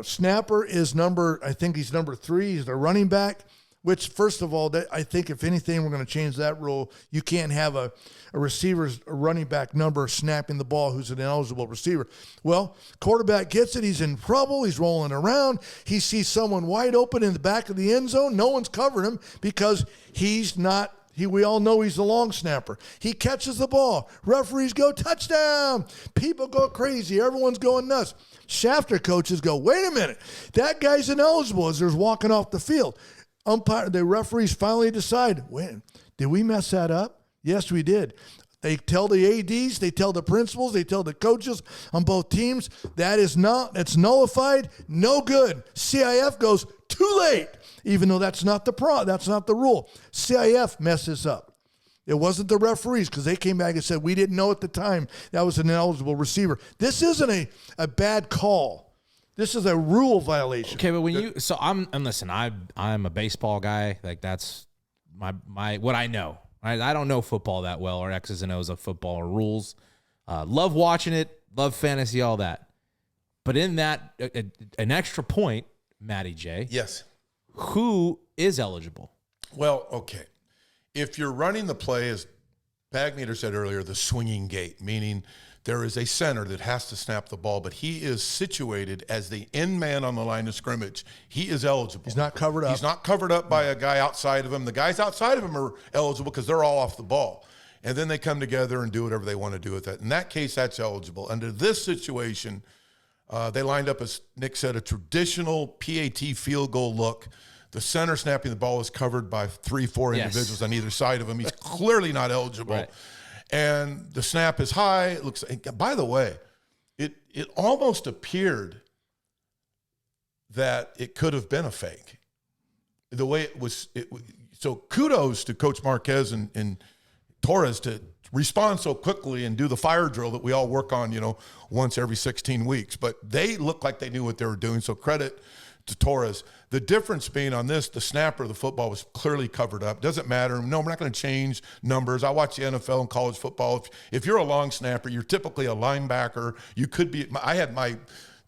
snapper is he's number 3. He's the running back. Which, first of all, I think if anything, we're going to change that rule. You can't have a receiver's running back number snapping the ball who's an ineligible receiver. Well, quarterback gets it. He's in trouble. He's rolling around. He sees someone wide open in the back of the end zone. No one's covering him because he's not. We all know he's the long snapper. He catches the ball. Referees go, touchdown. People go crazy. Everyone's going nuts. Shafter coaches go, wait a minute. That guy's ineligible as they're walking off the field. the referees finally decide, did we mess that up? Yes, we did. They tell the ADs, they tell the principals, they tell the coaches on both teams, it's nullified, no good. CIF goes, too late, even though that's not the rule. CIF messes up. It wasn't the referees, because they came back and said, we didn't know at the time that was an ineligible receiver. This isn't a bad call. This is a rule violation. Okay, but listen, I'm a baseball guy. Like, that's my what I know. I don't know football that well, or X's and O's of football or rules. Love watching it, love fantasy, all that. But in that, an extra point, Matty J. Yes. Who is eligible? Well, okay. If you're running the play, as Pagmeter said earlier, the swinging gate, meaning there is a center that has to snap the ball, but he is situated as the end man on the line of scrimmage. He is eligible. He's not covered up. He's not covered up by a guy outside of him. The guys outside of him are eligible because they're all off the ball. And then they come together and do whatever they want to do with that. In that case, that's eligible. Under this situation, they lined up, as Nick said, a traditional PAT field goal look. The center snapping the ball is covered by 3-4 individuals on either side of him. He's clearly not eligible. Right. And the snap is high. It looks. By the way, it almost appeared that it could have been a fake. The way it was. So kudos to Coach Marquez and Torres to respond so quickly and do the fire drill that we all work on, once every 16 weeks. But they looked like they knew what they were doing. So credit to Torres. The difference being on this, the snapper of the football was clearly covered up. Doesn't matter. No, we're not going to change numbers. I watch the NFL and college football. If you're a long snapper, you're typically a linebacker. You could be. I had my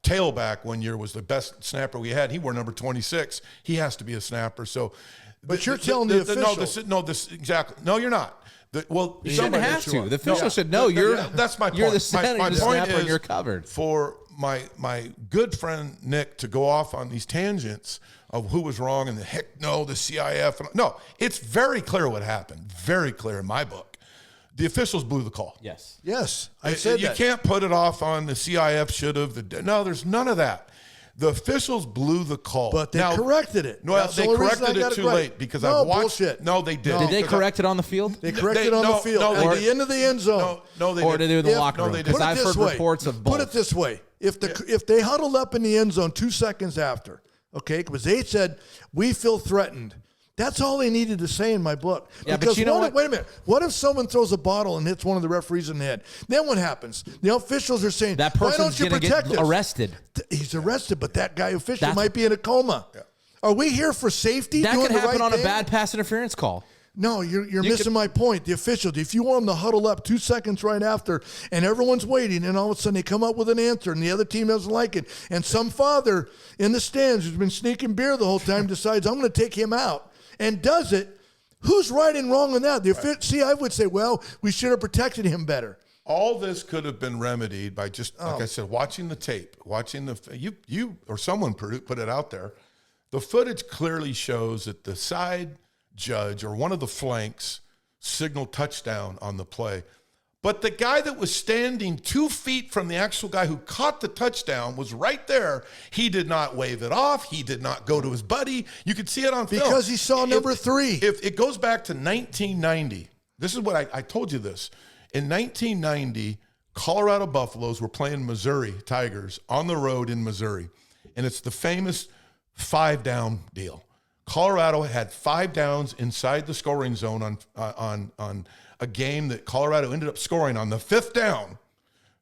tailback one year was the best snapper we had. He wore number 26. He has to be a snapper. So, but you're telling the official. Exactly. No, you're not. You shouldn't have to. The official should know that's my point. You're the center, my you're the point snapper, is, and you're covered. For my good friend Nick to go off on these tangents of who was wrong and the CIF. No, it's very clear what happened. Very clear in my book. The officials blew the call. Yes. I said you can't put it off on the CIF should have. No, there's none of that. The officials blew the call. But they corrected it. No, they corrected it too late because I've watched. Bullshit. No, they did. Did they correct it on the field? They corrected it on the field. At the end of the end zone. No, they or did they do the locker room? Because I've heard reports of both. Put it this way. If they huddled up in the end zone 2 seconds after, okay, because they said, we feel threatened. That's all they needed to say in my book. Yeah, because but you know what? Wait a minute. What if someone throws a bottle and hits one of the referees in the head? Then what happens? The officials are saying, that why don't person's you going to protect get us? arrested. He's arrested, but that guy official might be in a coma. Yeah. Are we here for safety? That could happen on a bad pass interference call. No, you're missing my point. The official, if you want them to huddle up 2 seconds right after and everyone's waiting and all of a sudden they come up with an answer and the other team doesn't like it, and some father in the stands who's been sneaking beer the whole time decides, I'm going to take him out, and does it, who's right and wrong on that? See, I would say, well, we should have protected him better. All this could have been remedied by just, like I said, watching the tape, watching you or someone put it out there. The footage clearly shows that the side judge or one of the flanks signaled touchdown on the play. But the guy that was standing 2 feet from the actual guy who caught the touchdown was right there. He did not wave it off. He did not go to his buddy. You could see it on film. Because he saw number 3. If it goes back to 1990, this is what I told you this. In 1990, Colorado Buffaloes were playing Missouri Tigers on the road in Missouri. And it's the famous 5-down deal. Colorado had 5 downs inside the scoring zone on a game that Colorado ended up scoring on the 5th down.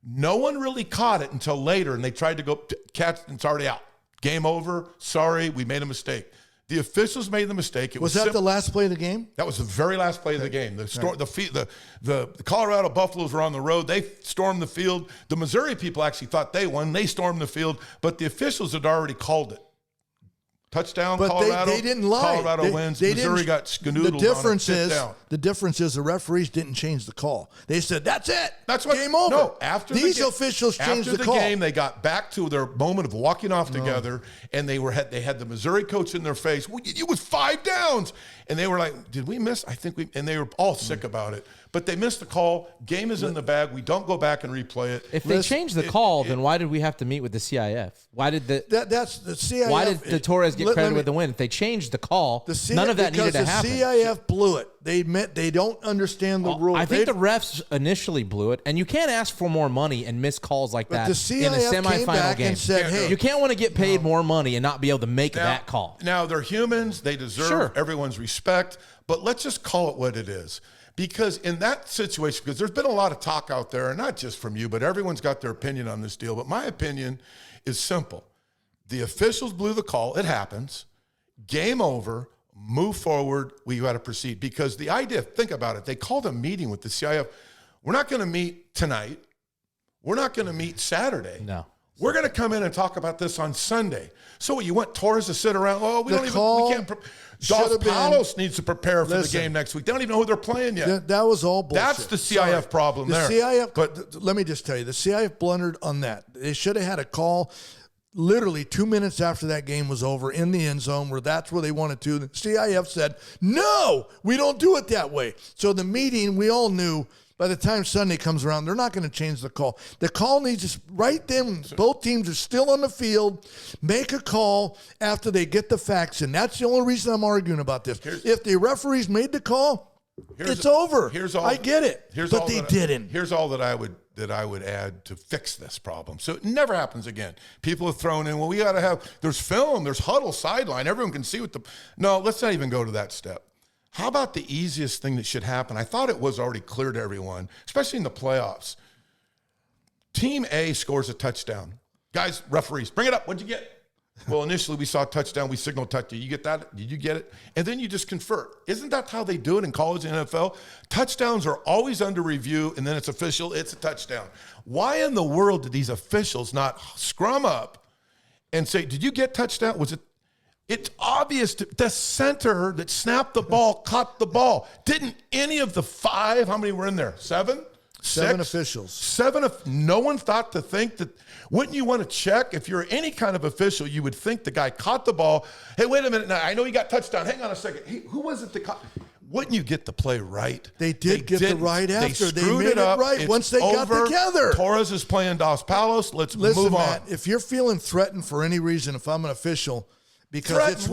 No one really caught it until later, and they tried to go catch it, and it's already out. Game over. Sorry, we made a mistake. The officials made the mistake. Was that the last play of the game? That was the very last play of the game. The Colorado Buffaloes were on the road. They stormed the field. The Missouri people actually thought they won. They stormed the field, but the officials had already called it. Touchdown, but Colorado. They didn't lie. Colorado wins. Missouri got skanoodled The difference is the referees didn't change the call. They said, that's it. That's what, game over. No, after these officials changed the call. After the game, they got back to their moment of walking off together, and they had the Missouri coach in their face. Well, it was 5 downs. And they were like, did we miss? I think we – and they were all sick about it. But they missed the call. Game is in the bag. We don't go back and replay it. If they changed the call, then why did we have to meet with the CIF? Why did that's the CIF? Why did the Torres get credit with the win? If they changed the call, none of that needed to happen. The CIF blew it. They don't understand the rule. I think the refs initially blew it, and you can't ask for more money and miss calls like that the CIF in a semifinal game. And said, hey, you can't want to get paid more money and not be able to make that call. Now, they're humans. They deserve everyone's respect, but let's just call it what it is. Because in that situation, because there's been a lot of talk out there, and not just from you, but everyone's got their opinion on this deal. But my opinion is simple. The officials blew the call. It happens. Game over. Move forward. We got to proceed. Because the idea, think about it, they called a meeting with the CIF. We're not going to meet tonight. We're not going to meet Saturday. No. We're going to come in and talk about this on Sunday. So you want Torres to sit around? Oh, we can't. Dos Palos needs to prepare for the game next week. They don't even know who they're playing yet. That was all bullshit. That's the CIF problem there. CIF, but let me just tell you, the CIF blundered on that. They should have had a call literally 2 minutes after that game was over in the end zone where that's where they wanted to. The CIF said, no, we don't do it that way. So the meeting, we all knew by the time Sunday comes around, they're not going to change the call. The call needs to, right then, both teams are still on the field, make a call after they get the facts in. That's the only reason I'm arguing about this. If the referees made the call, it's over. I get it, but they didn't. Here's all that I would add to fix this problem, so it never happens again. People have thrown in, well, we got to have, there's film, there's huddle, sideline, everyone can see what the, no, let's not even go to that step. How about the easiest thing that should happen? I thought it was already clear to everyone, especially in the playoffs. Team A scores a touchdown. Guys, referees, bring it up. What'd you get? Well, initially we saw a touchdown. We signaled touchdown. You get that? Did you get it? And then you just confer. Isn't that how they do it in college and NFL? Touchdowns are always under review, and then it's official. It's a touchdown. Why in the world did these officials not scrum up and say, did you get touchdown? Was it? It's obvious the center that snapped the ball caught the ball. Didn't any of the five, how many were in there? Seven officials. No one thought to think that, wouldn't you want to check? If you're any kind of official, you would think the guy caught the ball. Hey, wait a minute. Now, I know he got touchdown. Hang on a second. Hey, who was it that caught? Wouldn't you get the play right? They did get the right after. They screwed it up right once they got together. Torres is playing Dos Palos. Let's move on. Matt, if you're feeling threatened for any reason, if I'm an official, because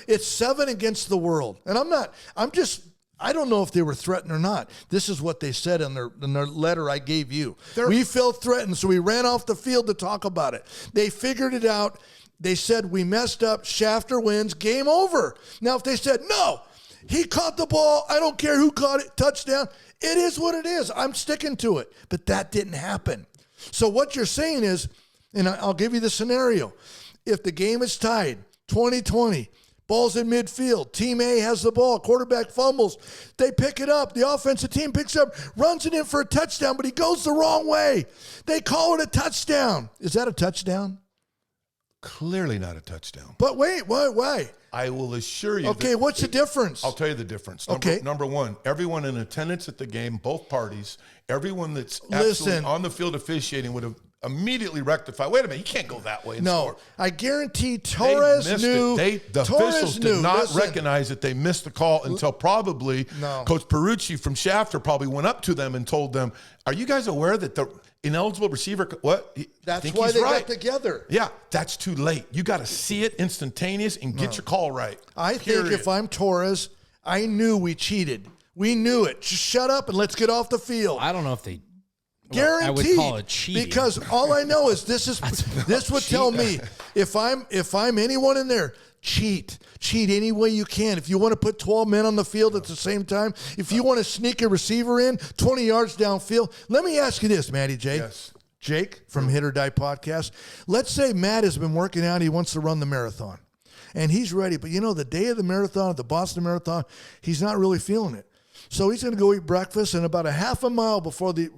it's 7 against the world. And I don't know if they were threatened or not. This is what they said in their letter I gave you. We felt threatened, so we ran off the field to talk about it. They figured it out. They said, we messed up. Shafter wins. Game over. Now, if they said, no, he caught the ball. I don't care who caught it. Touchdown. It is what it is. I'm sticking to it. But that didn't happen. So what you're saying is, and I'll give you the scenario. If the game is tied, 20-20, ball's in midfield, team A has the ball, quarterback fumbles, they pick it up, the offensive team picks it up, runs it in for a touchdown, but he goes the wrong way. They call it a touchdown. Is that a touchdown? Clearly not a touchdown. But wait, why? I will assure you. Okay, what's the difference? I'll tell you the difference. Number one, everyone in attendance at the game, both parties, everyone that's absolutely on the field officiating would have immediately rectified. Wait a minute, he can't go that way. No, I guarantee Torres knew. The officials did not recognize that they missed the call until probably Coach Perucci from Shafter probably went up to them and told them, "Are you guys aware that the ineligible receiver?" What? That's why they got together. Yeah, that's too late. You got to see it instantaneous and get your call right. I think if I'm Torres, I knew we cheated. We knew it. Just shut up and let's get off the field. I don't know if they. Guaranteed. I would call it cheating. Because all I know is this would tell me if I'm anyone in there, cheat any way you can. If you want to put 12 men on the field at the same time, if you want to sneak a receiver in 20 yards downfield, let me ask you this, Matty J. Yes. Jake from Hit or Die Podcast. Let's say Matt has been working out. He wants to run the marathon, and he's ready. But the day of the marathon, the Boston Marathon, he's not really feeling it. So he's going to go eat breakfast, and about a half a mile before the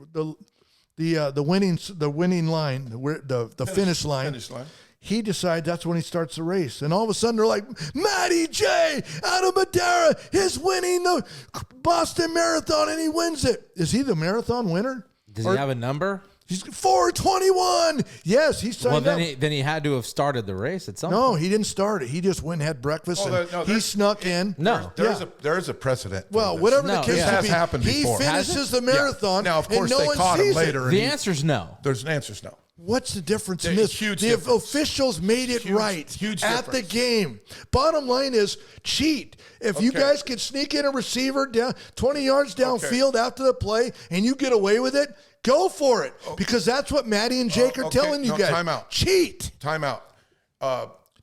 winning line, the finish line, he decides that's when he starts the race. And all of a sudden they're like, Matty J out of Madera is winning the Boston Marathon, and he wins it. Is he the marathon winner? Does he have a number? He's 4:21. Yes, he signed Well, up. then he had to have started the race at some No, point. he didn't start it. He just went and had breakfast, and he snuck in. No. There is a precedent. Well, for this. whatever the No, case yeah. may Has be, happened he before. finishes the marathon, Now, of course, and no they one caught him sees later. it. and The he- answer's no. There's an answer's no. What's the difference in There's this? huge The difference. officials made it Huge- right huge at the difference. game. Bottom line is cheat. If you Okay. guys can sneak in a receiver down 20 yards downfield after the play and you get away with it, go for it. Because that's what Matty and Jake are okay. telling you No, guys. time out. Cheat. Time out.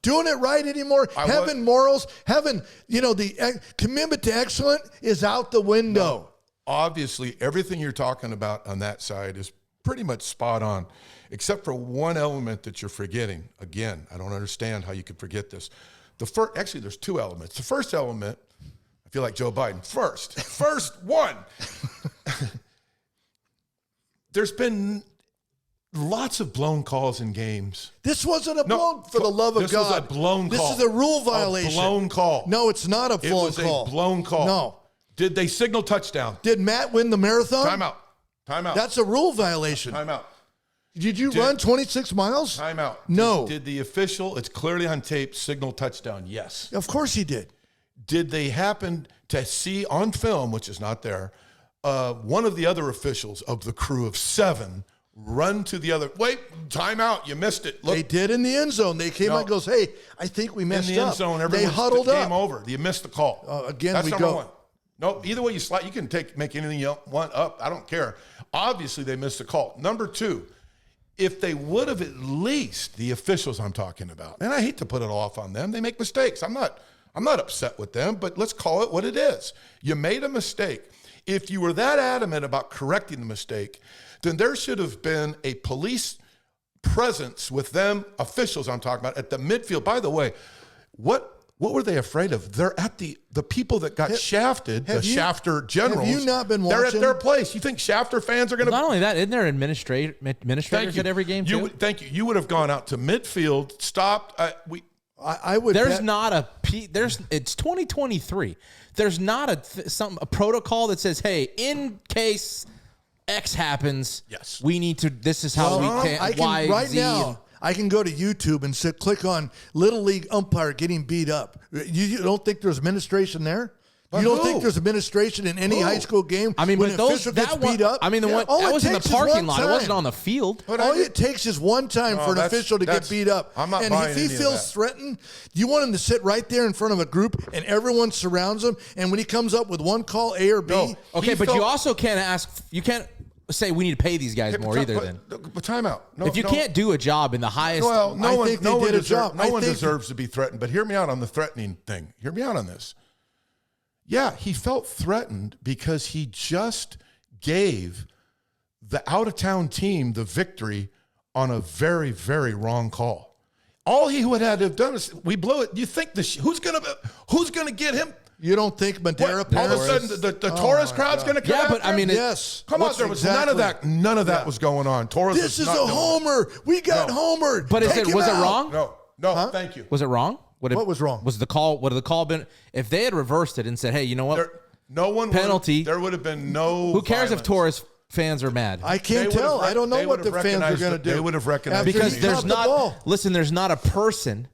Doing it right anymore, having morals, having, the commitment to excellence is out the window. Obviously, everything you're talking about on that side is pretty much spot on, except for one element that you're forgetting. Again, I don't understand how you could forget this. Actually, there's two elements. The first element, I feel like Joe Biden. First one. There's been lots of blown calls in games. This wasn't a blown, for the love of this God. was a blown call. This is a rule violation. A blown call. No, it's not a blown It was call. a blown call. No. Did they signal touchdown? Did Matt win the marathon? Time out. That's a rule violation. Time out. Did you run 26 miles? Time out. No. Did the official, it's clearly on tape, signal touchdown? Yes. Of course he did. Did they happen to see on film, which is not there, one of the other officials of the crew of 7 run to the other? Wait, time out. You missed it. Look, They did in the end zone. They came out and goes, hey, I think we in messed the up. end zone, They everyone's huddled game up. over. You missed the call. Again, That's we number go. one. No, either way you slide, you can make anything you want up. I don't care. Obviously, they missed the call. Number 2, if they would have at least, the officials I'm talking about, and I hate to put it off on them, they make mistakes. I'm not upset with them, but let's call it what it is. You made a mistake. If you were that adamant about correcting the mistake, then there should have been a police presence with them, officials I'm talking about, at the midfield. By the way, what were they afraid of? They're at the people that got shafted, the Shafter generals. Have you not been They're watching? at their place. You think Shafter fans are going to... Not only that, isn't there administrators at every game too? Thank you. You would have gone out to midfield, stopped. I would There's bet- not a it's 2023. There's not a protocol that says, hey, in case X happens, Yes. we need to. This is how we can. I can Y, right Z, now. I can go to YouTube and click on Little League umpire getting beat up. You don't think there's administration there? But you don't who? think there's administration in any high school game? I mean, when but an those official gets that one, beat up. I mean, the one All that it was in the takes is parking one lot. It time. wasn't on the field. All it takes is one time for an that's- official to get that's- beat up. I'm not and buying if he any of feels that. threatened, you want him to sit right there in front of a group and everyone surrounds him. And when he comes up with one call, A or B, No. Okay, He but you felt- also can't ask. You can't say we need to pay these guys more either. Then But time out. No, if you no. can't do a job in the highest, Well, I think they did a job. No I one think- deserves to be threatened. But hear me out on the threatening thing. Hear me out on this. Yeah, he felt threatened because he just gave the out-of-town team the victory on a very, very wrong call. All he would have to have done is we blew it. You think who's gonna get him? you don't think Madera What, all of a Paris? sudden, the Torres crowd's going to come Yeah, but after I mean, him? Yes. Come on, What's there was exactly- none of that was going on. Torres This was is not a doing it. homer. We got homered. but Take him was it out. wrong? No, thank you. Was it wrong? What was wrong? Was the call? Would the call been? If they had reversed it and said, hey, you know what? No one Penalty. There would have been no. Who cares if violence. Torres fans are mad? I can't They tell. would've I don't know they what the would've fans are recognized going to it. do. They would have recognized After it. Because he there's caught the not. ball. Listen, there's not a person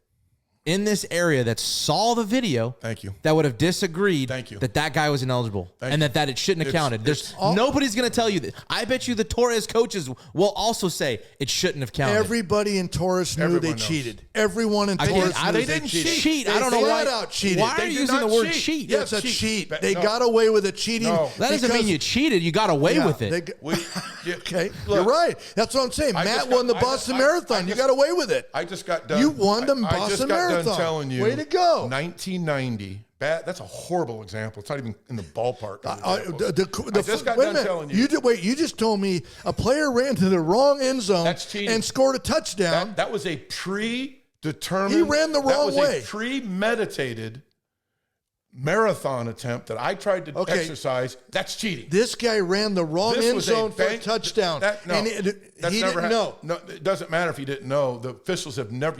in this area that saw the video. Thank you. That would have disagreed. Thank you. That guy was ineligible Thank and you. that it shouldn't have It's- counted. There's it's- nobody's going to tell you that. I bet you the Torres coaches will also say it shouldn't have counted. Everybody in Taurus knew Everyone they knows. cheated. Everyone in I Taurus didn't- knew they didn't cheat. They I don't know flat why. out cheated. Why They are you did using the not word cheat. cheat? Yeah, It's a cheat. cheat. They No. got away with it cheating. No. That doesn't mean because- you cheated. You got away Yeah, with it. Okay, Look, you're right. That's what I'm saying. I Matt just won the got- I- Boston I- Marathon. I You just- got away with it. I just got done. You won the I just Boston got Marathon. done telling you. Way to go. 1990. Bad. That's a horrible example. It's not even in the ballpark. of examples. The I just got wait a done minute. telling you. You just told me a player ran to the wrong end zone That's cheating. and scored a touchdown. That was a predetermined. He ran the that wrong was way. A premeditated. marathon attempt that I tried to exercise, that's cheating. This guy ran the wrong end zone for a touchdown. He didn't know. No, it doesn't matter if he didn't know. The officials have never.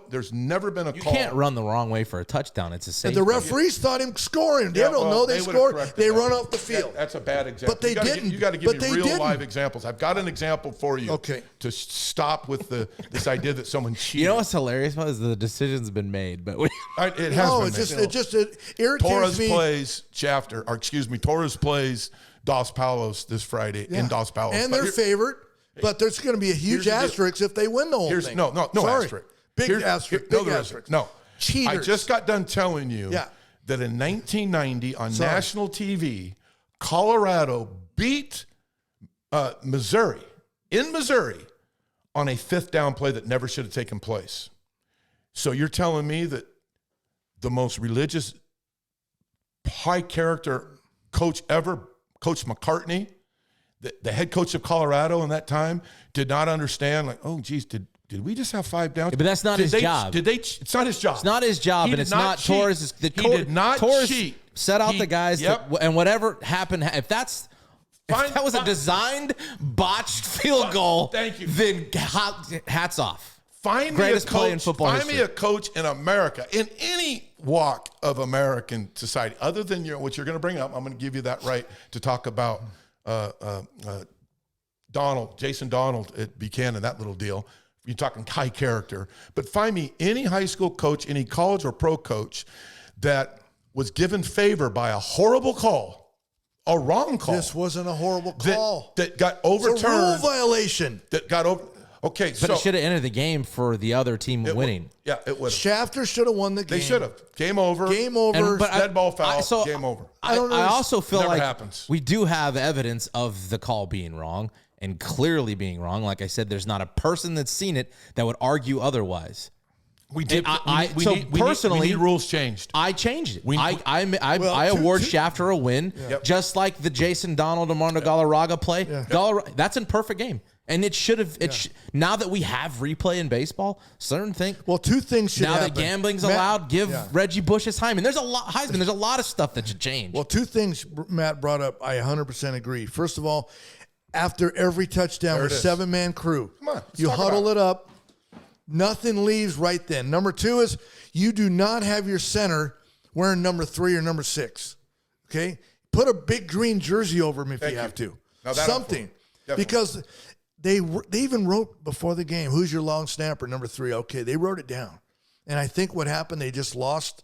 There's never been a call. You can't run the wrong way for a touchdown. It's a safety. And the referees thought him scoring. They don't know they scored. They run off the field. That's a bad example. But they didn't. You got to give me real live examples. I've got an example for you. Okay. To stop with this idea that someone cheated. You know what's hilarious about is the decision's been made, but it has been made. It irritates Torres me. plays Torres plays Dos Palos this Friday in Dos Palos. And they're favored, but there's going to be a huge asterisk if they win the whole thing. No asterisk. Big asterisk. No. Cheaters. I just got done telling you that in 1990 on national TV, Colorado beat Missouri on a 5th down play that never should have taken place. So you're telling me that the most religious, high character coach ever, Coach McCartney, the head coach of Colorado in that time, did not understand, like, oh, geez, did we just have 5 downs? But that's not his job. It's not his job. It's not his job, and it's not Torres. He did not cheat. Set out the guys, and whatever happened, if that was a designed, botched field goal, thank you. Then hats off. Find Greatest me a coach, play in football find history. me a coach in America, in any walk of American society, other than what you're going to bring up. I'm going to give you that right to talk about Jason Donald at Buchanan, that little deal. You're talking high character. But find me any high school coach, any college or pro coach that was given favor by a horrible call, a wrong call. This wasn't a horrible call. That got overturned. It's a rule violation. That got over. Okay, but it should have ended the game for the other team winning. It would have. Shafter should have won the game. They should have. Game over. Dead ball foul. Game over. I also feel like happens. We do have evidence of the call being wrong and clearly being wrong. Like I said, there's not a person that's seen it that would argue otherwise. We did. We Personally, need rules changed. I changed it. I award Shafter a win, just like the Jason Donald Armando Galarraga play. That's a perfect game. And it should have. Now that we have replay in baseball, certain things. Well, 2 things should happen. Now that gambling's allowed, give Reggie Bush his Heisman. There's a lot of stuff that should change. Well, 2 things Matt brought up. I 100% agree. First of all, after every touchdown with 7-man crew, you huddle it up. Nothing leaves right then. Number 2 is you do not have your center wearing number 3 or number 6. Okay, put a big green jersey over him if you have to. Something, because. They even wrote before the game, who's your long snapper, number 3. Okay, they wrote it down. And I think what happened, they just lost.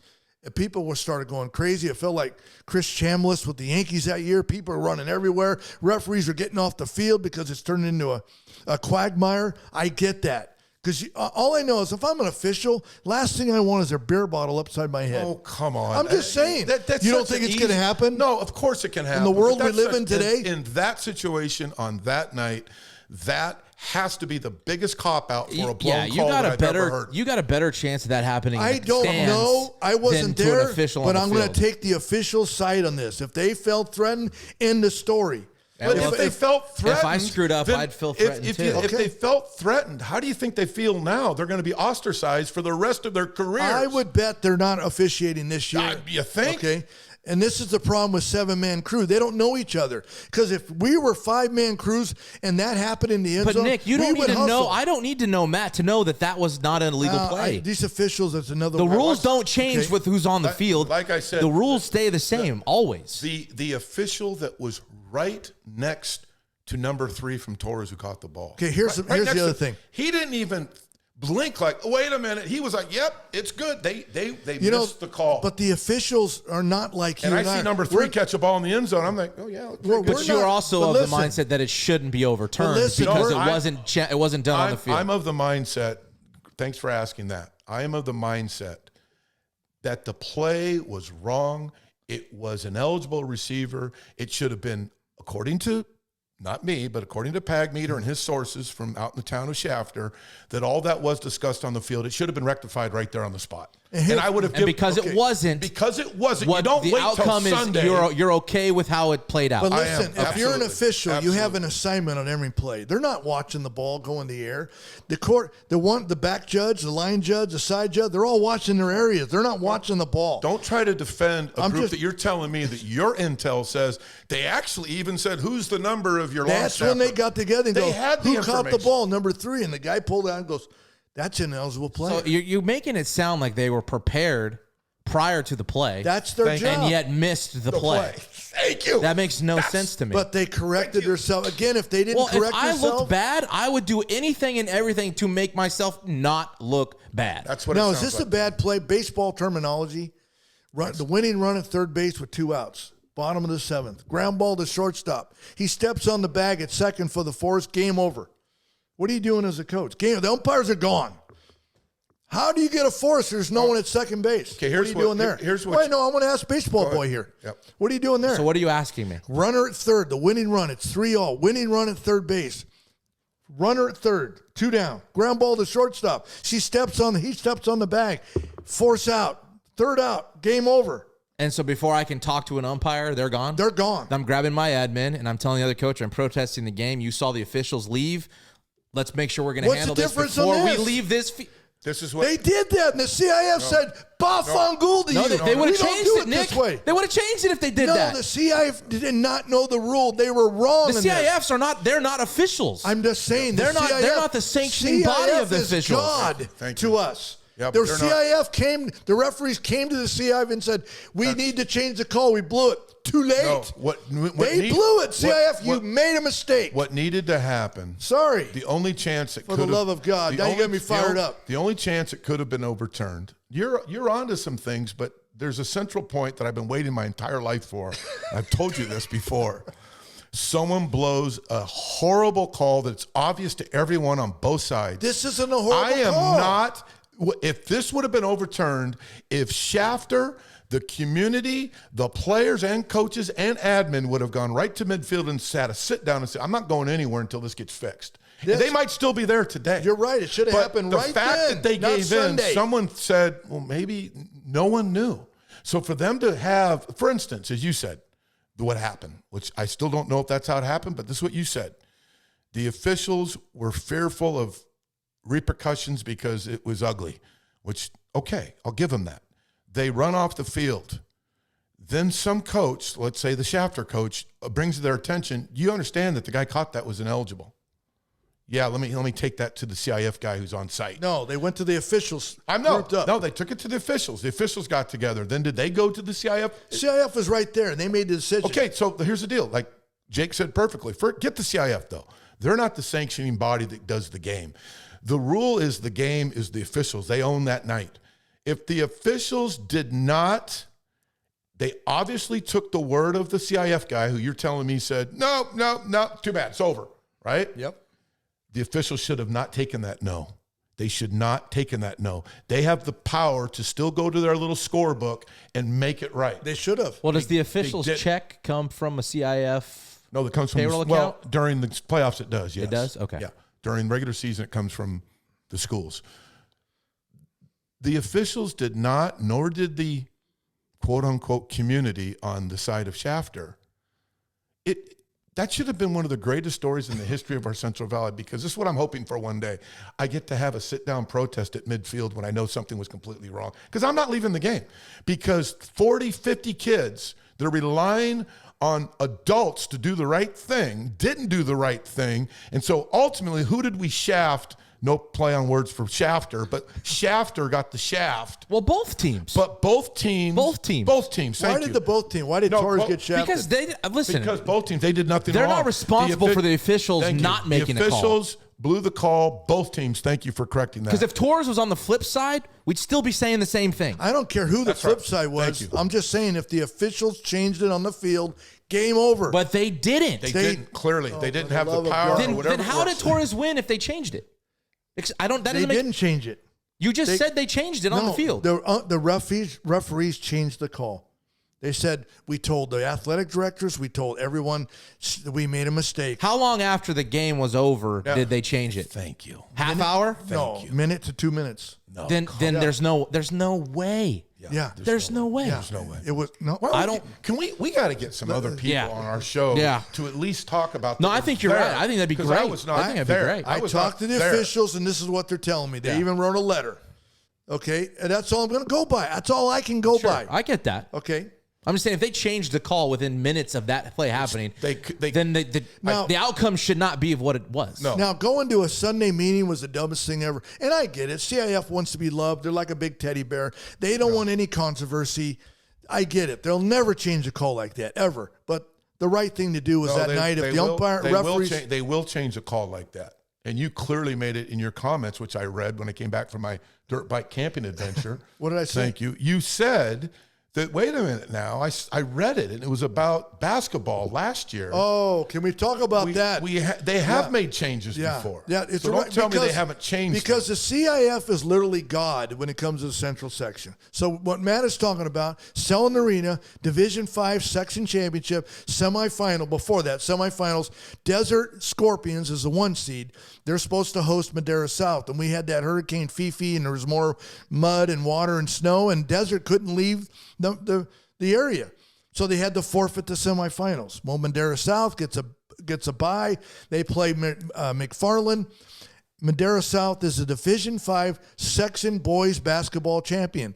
People started going crazy. It felt like Chris Chambliss with the Yankees that year. People are running everywhere. Referees are getting off the field because it's turned into a quagmire. I get that. Because all I know is if I'm an official, last thing I want is a beer bottle upside my head. Oh, come on. I'm just saying. You don't think it's going to happen? No, of course it can happen. In the world we live in today? In that situation on that night, that has to be the biggest cop-out for a blown call that I've ever heard. You got a better chance of that happening I don't know. I wasn't there, but I'm going to take the official side on this. If they felt threatened, end the story. But if they felt threatened... If I screwed up, I'd feel threatened too. If they felt threatened, how do you think they feel now? They're going to be ostracized for the rest of their careers. I would bet they're not officiating this year. You think? Okay. And this is the problem with 7-man crew. They don't know each other. Because if we were 5-man crews and that happened in the end zone, but Nick, you don't need to know. I don't need to know Matt to know that was not an illegal play. These officials, that's another. The rules don't change with who's on the field. Like I said, the rules stay the same always. The official that was right next to number 3 from Torres who caught the ball. Okay, here's the other thing. He didn't even blink like, oh, wait a minute. He was like, yep, it's good. They missed the call. But the officials are not like you and I see number 3 catch a ball in the end zone. I'm like, oh, yeah. But you're also of the mindset that it shouldn't be overturned because it wasn't done on the field. I'm of the mindset, thanks for asking that. I am of the mindset that the play was wrong. It was an eligible receiver. It should have been, according to not me, but according to Pagmeter and his sources from out in the town of Shafter, that all that was discussed on the field, it should have been rectified right there on the spot. And I would have given, because it wasn't. Because it wasn't. What you don't the wait outcome till is Sunday. you're okay with how it played out. But listen, if you're an official, Absolutely. you have an assignment on every play. They're not watching the ball go in the air. The back judge, the line judge, the side judge, they're all watching their areas. They're not watching the ball. Don't try to defend a group that you're telling me that your intel says they actually even said, who's the number of your long That's when they got together and who caught the ball? Number 3. And the guy pulled out and goes, that's an ineligible player. So you're making it sound like they were prepared prior to the play. That's their job. And yet missed the play. Thank you. That makes no sense to me. But they corrected themselves. Again, if they didn't correct themselves. If I looked bad, I would do anything and everything to make myself not look bad. That's what now, it is this like. a bad play? Baseball terminology. The winning run at third base with 2 outs. Bottom of the 7th. Ground ball to shortstop. He steps on the bag at second for the force. Game over. What are you doing as a coach? The umpires are gone. How do you get a force? There's no one at second base. Okay, here's what are you doing there? I want to ask baseball boy here. Yep. What are you doing there? So what are you asking me? Runner at third, the winning run. It's 3-0. Winning run at third base. Runner at third, 2 down. Ground ball to shortstop. He steps on the bag. Force out. Third out. Game over. And so before I can talk to an umpire, they're gone? They're gone. I'm grabbing my admin and I'm telling the other coach I'm protesting the game. You saw the officials leave. Let's make sure we're going to handle this before we leave this. This is what they did that, and the CIF said, "Bafangul to you." They would have changed it, Nick. This way. They would have changed it if they did that. No, the CIF did not know the rule. They were wrong. The CIFs are not. They're not officials. I'm just saying they're not. They're not the sanctioning body of the officials. God to us. Yeah, the the referees came to the CIF and said, "We need to change the call. We blew it. Too late." No, they blew it. CIF, you made a mistake. What needed to happen? Sorry. The only chance it for the love of God, now you got me fired up. The only chance it could have been overturned. You're onto some things, but there's a central point that I've been waiting my entire life for. I've told you this before. Someone blows a horrible call that's obvious to everyone on both sides. This isn't a horrible call. I am not. If this would have been overturned, if Shafter, the community, the players and coaches and admin would have gone right to midfield and sat a sit down and said, I'm not going anywhere until this gets fixed. They might still be there today. You're right. It should have happened right then. The fact that they gave in, someone said, well, maybe no one knew. So for them to have, for instance, as you said, what happened, which I still don't know if that's how it happened, but this is what you said. The officials were fearful of repercussions because it was ugly, which, okay, I'll give them that. They run off the field. Then some coach, let's say the Shafter coach, brings to their attention, you understand that the guy caught that was ineligible. Yeah, let me take that to the CIF guy who's on site. No, they went to the officials. No, they took it to the officials. The officials got together. Then did they go to the CIF? CIF was right there, and they made the decision. Okay, so here's the deal. Like Jake said perfectly. Forget the CIF, though. They're not the sanctioning body that does the game. The rule is the game is the officials. They own that night. If the officials did not, they obviously took the word of the CIF guy who you're telling me said, no, too bad, it's over, right? Yep. The officials should have not taken that no. They should not taken that no. They have the power to still go to their little scorebook and make it right. They should have. Well, does the officials check come from a CIF? No, that comes from payroll account? Well, during the playoffs it does, yes. It does? Okay. Yeah. During regular season, it comes from the schools. The officials did not, nor did the quote-unquote community on the side of Shafter. That should have been one of the greatest stories in the history of our Central Valley, because this is what I'm hoping for one day. I get to have a sit-down protest at midfield when I know something was completely wrong, because I'm not leaving the game. Because 40, 50 kids that are relying on adults to do the right thing didn't do the right thing. And so ultimately, who did we shaft? No play on words for Shafter, but Shafter got the shaft. Well, both teams. But both teams. Both teams. Why did the both team? Why did Torres get shafted? Because because both teams, they did nothing wrong. They're not responsible for the officials not making a call. The officials blew the call. Both teams. Thank you for correcting that. Because if Torres was on the flip side, we'd still be saying the same thing. I don't care who the flip side was. I'm just saying if the officials changed it on the field, game over. But they didn't. They didn't, clearly. They didn't have the power. Then how did Torres win if they changed it? They didn't change it. You just said they changed it on the field. The referees changed the call. They said, we told the athletic directors, we told everyone we made a mistake. How long after the game was over did they change it? Thank you. Half hour? Minute to 2 minutes. No. Then there's no way. Yeah. There's no way. There's no way. It was no. Well, I don't. Can we got to get some other people on our show to at least talk about. No, I think you're right. I think that'd be great. I think that'd be great. I talked to the officials, and this is what they're telling me. They even wrote a letter. Okay, and that's all I'm going to go by. That's all I can go by. I get that. Okay. I'm just saying, if they changed the call within minutes of that play happening, then the outcome should not be of what it was. No. Now, going to a Sunday meeting was the dumbest thing ever. And I get it. CIF wants to be loved. They're like a big teddy bear. They don't want any controversy. I get it. They'll never change a call like that, ever. But the right thing to do was night, if the referees... They will change a call like that. And you clearly made it in your comments, which I read when I came back from my dirt bike camping adventure. What did I say? Thank you. You said... wait a minute now. I read it, and it was about basketball last year. Oh, can we talk about that? They have made changes before. Yeah, it's so don't tell me they haven't changed. Because the CIF is literally God when it comes to the Central Section. So what Matt is talking about, Selland Arena, Division 5 Section Championship, semifinal. Before that, semifinals, Desert Scorpions is the 1 seed. They're supposed to host Madera South, and we had that Hurricane Fifi, and there was more mud and water and snow, and Desert couldn't leave the area, so they had to forfeit the semifinals. Well, Madera South gets a bye. They play McFarland. Madera South is a Division 5 section boys basketball champion.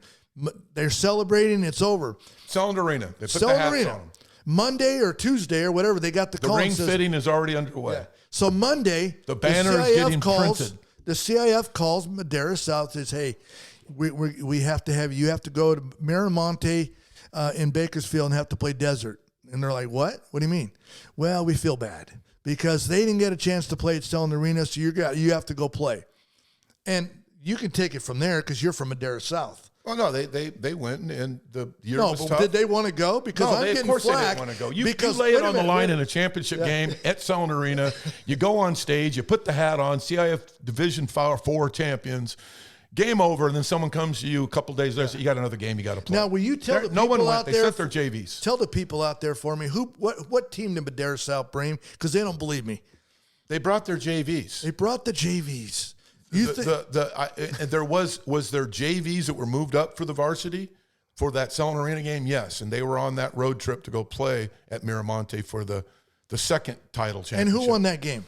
They're celebrating. It's over. Selland Arena. They put the hats on them. Monday or Tuesday or whatever, they got the call. The ring fitting is already underway. Yeah. So Monday, the banner is getting printed. The CIF calls Madera South, says, hey, we have to have you have to go to Miramonte in Bakersfield and have to play Desert. And they're like, what? What do you mean? Well, we feel bad because they didn't get a chance to play at Selland Arena, so you have to go play. And you can take it from there because you're from Madera South. Well, no, they went, and the year was tough. Did they want to go? Because I'm getting flack. Of course they didn't want to go. You lay it on the line in a championship game at Selland Arena. You go on stage, you put the hat on, CIF Division 4 champions. Game over, and then someone comes to you a couple days later. You got another game you got to play. Now, will you tell the people out there? They sent their JVs. Tell the people out there for me what team did Madera South bring? Because they don't believe me. They brought their JVs. They brought the JVs. There was there JVs that were moved up for the varsity for that Selland Arena game? Yes, and they were on that road trip to go play at Miramonte for the second title championship. And who won that game?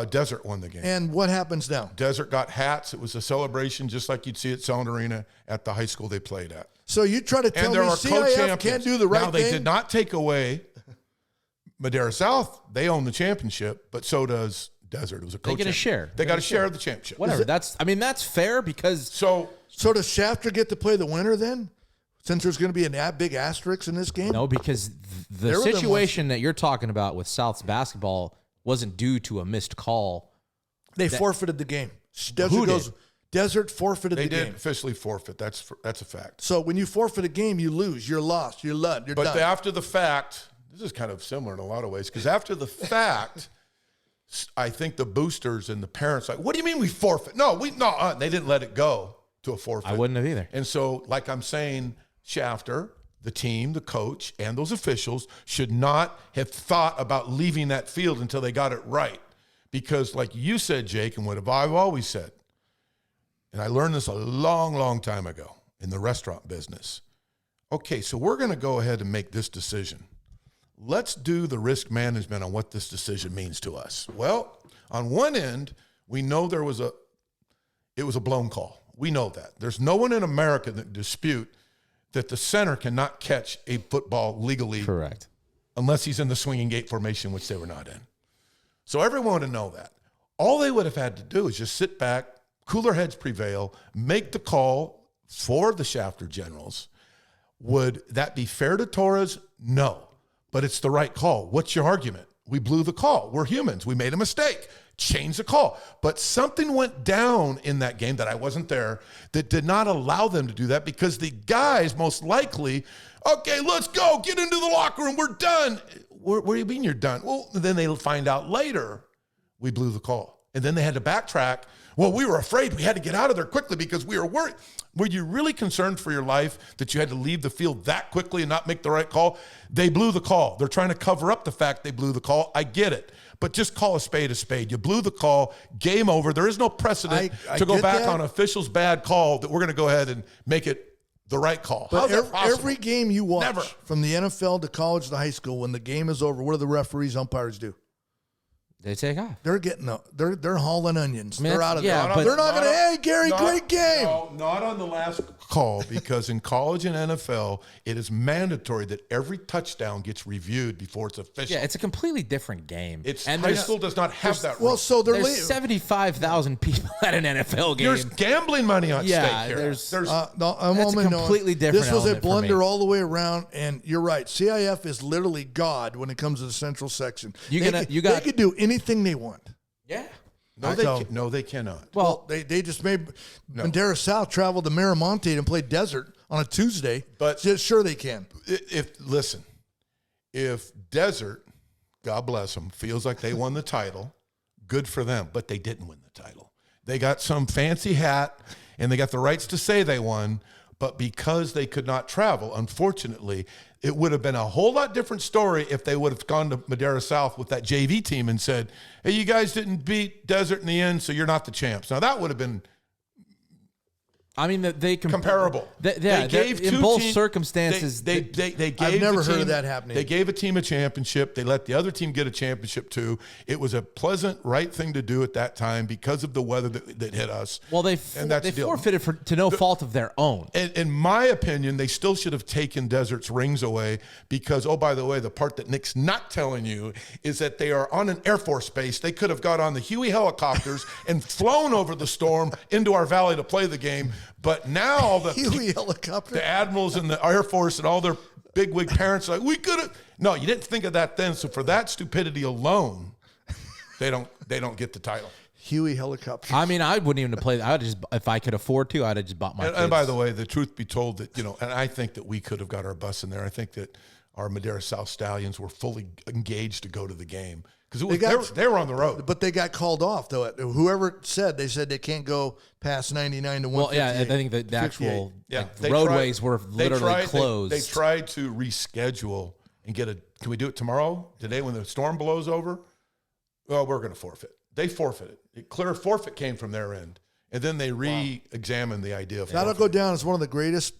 Desert won the game. And what happens now? Desert got hats. It was a celebration just like you'd see at Selland Arena at the high school they played at. So you try to tell me CIF can't do the right thing? Now, they did not take away Madera South. They own the championship, but so does Desert. It was a co-champion. They get a share. They got a share of the championship. Whatever. That's fair because... So does Shafter get to play the winner then? Since there's going to be a big asterisk in this game? No, because the situation that you're talking about with South's basketball wasn't due to a missed call. They forfeited the game. Desert forfeited the game. They did officially forfeit. That's a fact. So when you forfeit a game, you lose. You're lost. You're done. But after the fact, this is kind of similar in a lot of ways, because after the fact, I think the boosters and the parents like, what do you mean we forfeit? No, they didn't let it go to a forfeit. I wouldn't have either. And so, like I'm saying, Shafter, the team, the coach, and those officials should not have thought about leaving that field until they got it right. Because like you said, Jake, and what I've always said, and I learned this a long, long time ago in the restaurant business. Okay, so we're going to go ahead and make this decision. Let's do the risk management on what this decision means to us. Well, on one end, we know it was a blown call. We know that. There's no one in America that dispute that the center cannot catch a football legally. Correct. Unless he's in the swinging gate formation, which they were not in. So everyone would know that. All they would have had to do is just sit back, cooler heads prevail, make the call for the Shafter Generals. Would that be fair to Torres? No. But it's the right call. What's your argument? We blew the call. We're humans. We made a mistake. Change the call. But something went down in that game that I wasn't there that did not allow them to do that because the guys most likely, okay, let's go. Get into the locker room. We're done. What do you mean you're done? Well, then they'll find out later we blew the call. And then they had to backtrack. Well, we were afraid. We had to get out of there quickly because we were worried. Were you really concerned for your life that you had to leave the field that quickly and not make the right call? They blew the call. They're trying to cover up the fact they blew the call. I get it. But just call a spade a spade. You blew the call. Game over. There is no precedent to go back on officials' bad call that we're going to go ahead and make it the right call. But every game you watch, from the NFL to college to high school, when the game is over, what do the referees, umpires do? They take off. They're getting they're hauling onions. They're out of there. But they're not going to, hey, Gary, great game. No, not on the last call, because in college and NFL, it is mandatory that every touchdown gets reviewed before it's official. Yeah, it's a completely different game. High school does not have that rule. Well, so there's 75,000 people at an NFL game. There's gambling money on stake here. That's a completely different. This was a element for me. blunder all the way around, and you're right. CIF is literally God when it comes to the central section. They could do anything they want. Yeah. No, they cannot. Well, they just made Bandera South travel to Miramonte and play Desert on a Tuesday. But sure they can. If Desert, God bless them, feels like they won the title, good for them. But they didn't win the title. They got some fancy hat, and they got the rights to say they won. But because they could not travel, unfortunately, it would have been a whole lot different story if they would have gone to Madera South with that JV team and said, hey, you guys didn't beat Desert in the end, so you're not the champs. Now, that would have been comparable. They gave in both circumstances. I've never heard of that happening. They gave a team a championship. They let the other team get a championship too. It was a pleasant, right thing to do at that time because of the weather that hit us. Well, they forfeited to no fault of their own. And in my opinion, they still should have taken Desert's rings away because, oh, by the way, the part that Nick's not telling you is that they are on an Air Force base. They could have got on the Huey helicopters and flown over the storm into our valley to play the game. But now the admirals and the Air Force and all their bigwig parents are like, we could have. No, you didn't think of that then. So for that stupidity alone, they don't get the title. Huey helicopter. I mean, I wouldn't even have played. I would just, if I could afford to, I'd have just bought my. And by the way, the truth be told, that and I think that we could have got our bus in there. I think that our Madera South Stallions were fully engaged to go to the game. Because they were on the road. But they got called off, though. Whoever said they can't go past 99 to 158. Well, yeah, I think the actual roadways were literally closed. They tried to reschedule and can we do it tomorrow? Today when the storm blows over? Well, we're going to forfeit. They forfeited. A clear forfeit came from their end. And then they re-examined the idea of that'll go down as one of the greatest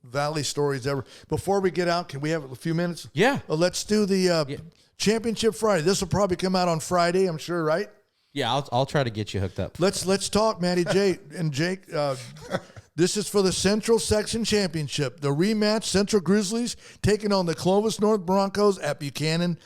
Valley stories ever. Before we get out, can we have a few minutes? Yeah. Let's do the Championship Friday. This will probably come out on Friday, I'm sure, right? Yeah, I'll try to get you hooked up. Let's talk, Matty J and Jake. This is for the Central Section Championship. The rematch, Central Grizzlies taking on the Clovis North Broncos at Buchanan.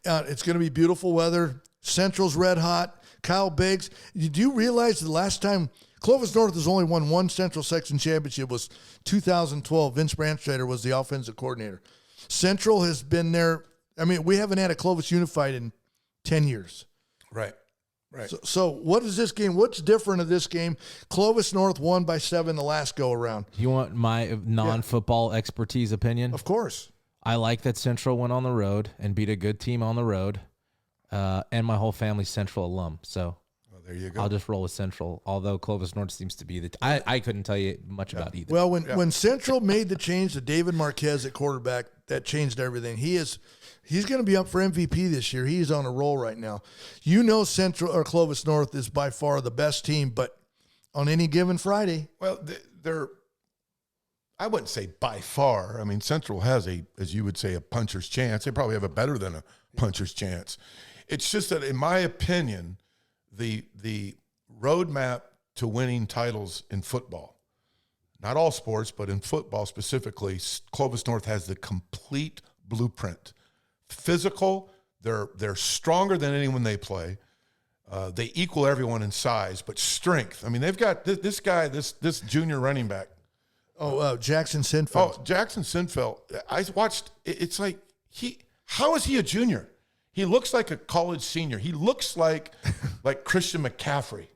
It's going to be beautiful weather. Central's red hot. Kyle Biggs. Do you realize the last time Clovis North has only won one Central Section Championship was 2012. Vince Branstrader was the offensive coordinator. Central has been there. I mean, we haven't had a Clovis Unified in 10 years. Right. So what is this game? What's different of this game? Clovis North won by 7 the last go-around. You want my non-football expertise opinion? Of course. I like that Central went on the road and beat a good team on the road, and my whole family's Central alum. So there you go. I'll just roll with Central, although Clovis North seems to be I couldn't tell you much about either. Well, when Central made the change to David Marquez at quarterback, that changed everything. He's going to be up for MVP this year. He's on a roll right now. Central or Clovis North is by far the best team, but on any given Friday. Well, I wouldn't say by far. I mean, Central has as you would say, a puncher's chance. They probably have a better than a puncher's chance. It's just that, in my opinion, the roadmap to winning titles in football, not all sports, but in football specifically, Clovis North has the complete blueprint. Physical, they're stronger than anyone they play. They equal everyone in size, but strength. I mean, they've got this guy, this junior running back. Jackson Sinfeld. Oh, Jackson Sinfeld. I watched. It's like how is he a junior? He looks like a college senior. He looks like Christian McCaffrey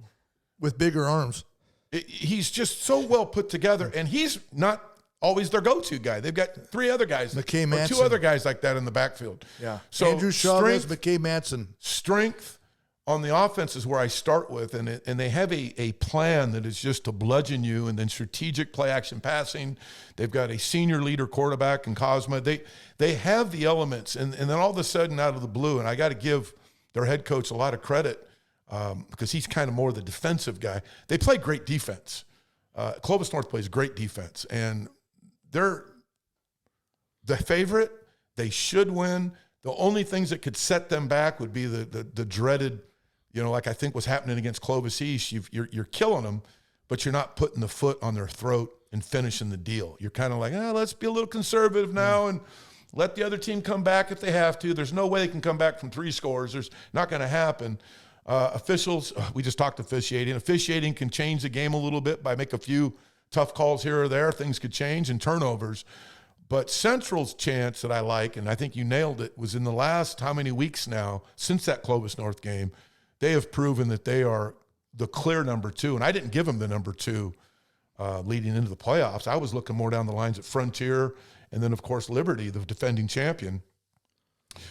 with bigger arms. He's just so well put together, and he's not always their go-to guy. They've got 3 other guys, McKay Matson. 2 other guys like that in the backfield. Yeah. So Andrew Chavez, McKay Matson. Strength, on the offense is where I start with, and they have a plan that is just to bludgeon you, and then strategic play action passing. They've got a senior leader quarterback in Cosma. They have the elements, and then all of a sudden out of the blue, and I got to give their head coach a lot of credit because he's kind of more the defensive guy. They play great defense. Clovis North plays great defense, and they're the favorite. They should win. The only things that could set them back would be the dreaded, like I think was happening against Clovis East. You're killing them, but you're not putting the foot on their throat and finishing the deal. You're kind of like, let's be a little conservative now and let the other team come back if they have to. There's no way they can come back from 3 scores. There's not going to happen. Officials, we just talked officiating. Officiating can change the game a little bit by make a few tough calls here or there. Things could change, and turnovers. But Central's chance that I like, and I think you nailed it, was in the last how many weeks now since that Clovis North game, they have proven that they are the clear number 2. And I didn't give them the number 2 leading into the playoffs. I was looking more down the lines at Frontier and then, of course, Liberty, the defending champion,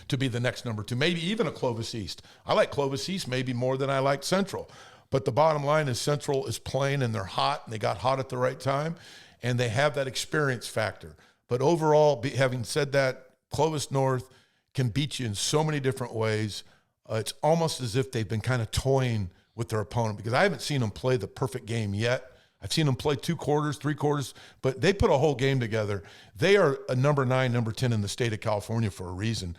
to be the next number 2, maybe even a Clovis East. I like Clovis East maybe more than I like Central. But the bottom line is Central is playing, and they're hot, and they got hot at the right time, and they have that experience factor. But overall, having said that, Clovis North can beat you in so many different ways. It's almost as if they've been kind of toying with their opponent, because I haven't seen them play the perfect game yet. I've seen them play 2 quarters, 3 quarters, but they put a whole game together. They are a number 9, number 10 in the state of California for a reason.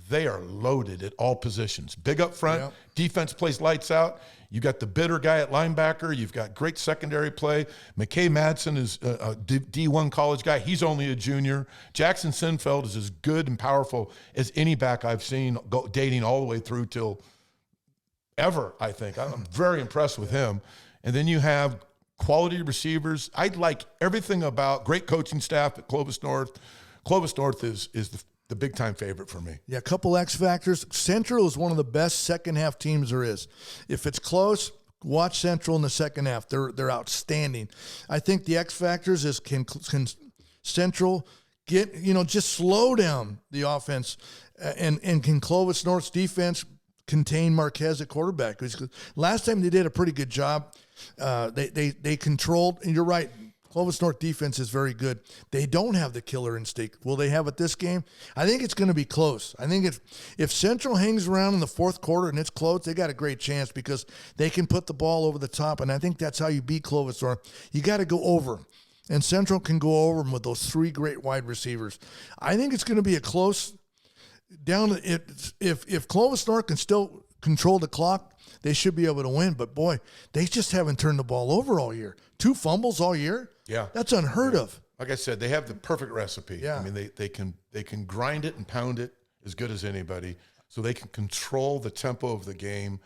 They are loaded at all positions. Big up front, yep. Defense plays lights out. You got the bitter guy at linebacker. You've got great secondary play. McKay Madsen is a D1 college guy. He's only a junior. Jackson Sinfeld is as good and powerful as any back I've seen, dating all the way through till ever, I think. I'm very impressed with him. And then you have quality receivers. I like everything about great coaching staff at Clovis North. Clovis North is the big-time favorite for me. Yeah, a couple X factors. Central is one of the best second-half teams there is. If it's close, watch Central in the second half. They're outstanding. I think the X factors is can Central get, just slow down the offense, and can Clovis North's defense contain Marquez at quarterback? Last time they did a pretty good job. They controlled, and you're right, Clovis North defense is very good. They don't have the killer instinct. Will they have it this game? I think it's going to be close. I think if Central hangs around in the 4th quarter and it's close, they got a great chance because they can put the ball over the top, and I think that's how you beat Clovis North. You got to go over, and Central can go over them with those 3 great wide receivers. I think it's going to be a close down. If Clovis North can still control the clock, they should be able to win. But, boy, they just haven't turned the ball over all year. 2 fumbles all year? Yeah. That's unheard of. Like I said, they have the perfect recipe. Yeah. I mean, they can grind it and pound it as good as anybody, so they can control the tempo of the game.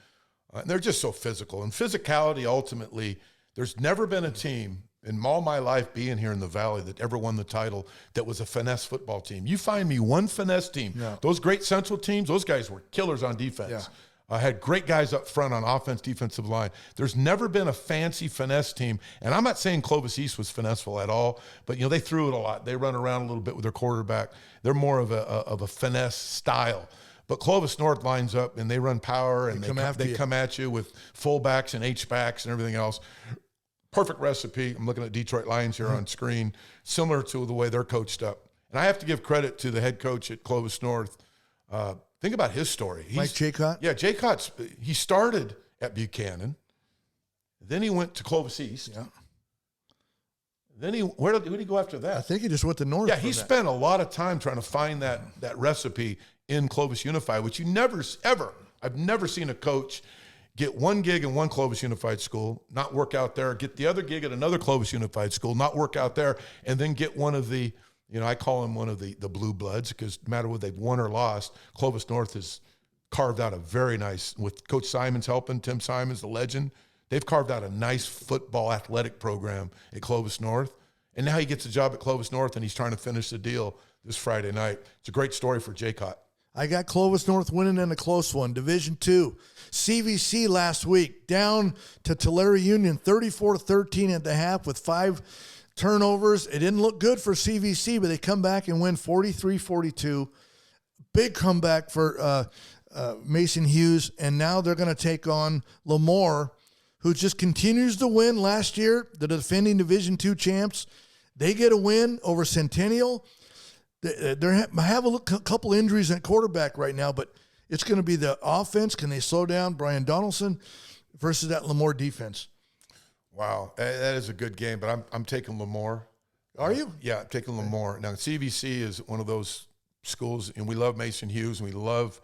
And they're just so physical. And physicality, ultimately, there's never been a team in all my life being here in the Valley that ever won the title that was a finesse football team. You find me one finesse team. Yeah. Those great Central teams, those guys were killers on defense. Yeah. Had great guys up front on offense, defensive line. There's never been a fancy finesse team. And I'm not saying Clovis East was finesseful at all, but, they threw it a lot. They run around a little bit with their quarterback. They're more of a finesse style. But Clovis North lines up, and they run power, and they come at you with fullbacks and H-backs and everything else. Perfect recipe. I'm looking at Detroit Lions here on screen, similar to the way they're coached up. And I have to give credit to the head coach at Clovis North. Think about his story. Mike Jaycott? Yeah, Jaycott, he started at Buchanan. Then he went to Clovis East. Yeah. Then where did he go after that? I think he just went to North. Yeah, he spent a lot of time trying to find that recipe in Clovis Unified, which I've never seen a coach get one gig in one Clovis Unified school, not work out there, get the other gig at another Clovis Unified school, not work out there, and then get one of the, I call him one of the blue bloods, because no matter whether they've won or lost, Clovis North has carved out a very nice, with Coach Simons helping, Tim Simons, the legend, they've carved out a nice football athletic program at Clovis North. And now he gets a job at Clovis North, and he's trying to finish the deal this Friday night. It's a great story for Jaycott. I got Clovis North winning in a close one. Division II. CVC last week down to Tulare Union 34-13 at the half with 5 turnovers. It didn't look good for CVC, but they come back and win 43-42. Big comeback for Mason Hughes, and now they're going to take on Lemoore, who just continues to win. Last year, the defending Division II champs, they get a win over Centennial. They have a couple injuries at quarterback right now, but it's going to be the offense. Can they slow down Brian Donaldson versus that Lemoore defense? Wow, that is a good game, but I'm taking Lemoore. Are you? Yeah, I'm taking Lemoore. Now, CVC is one of those schools, and we love Mason Hughes, and we love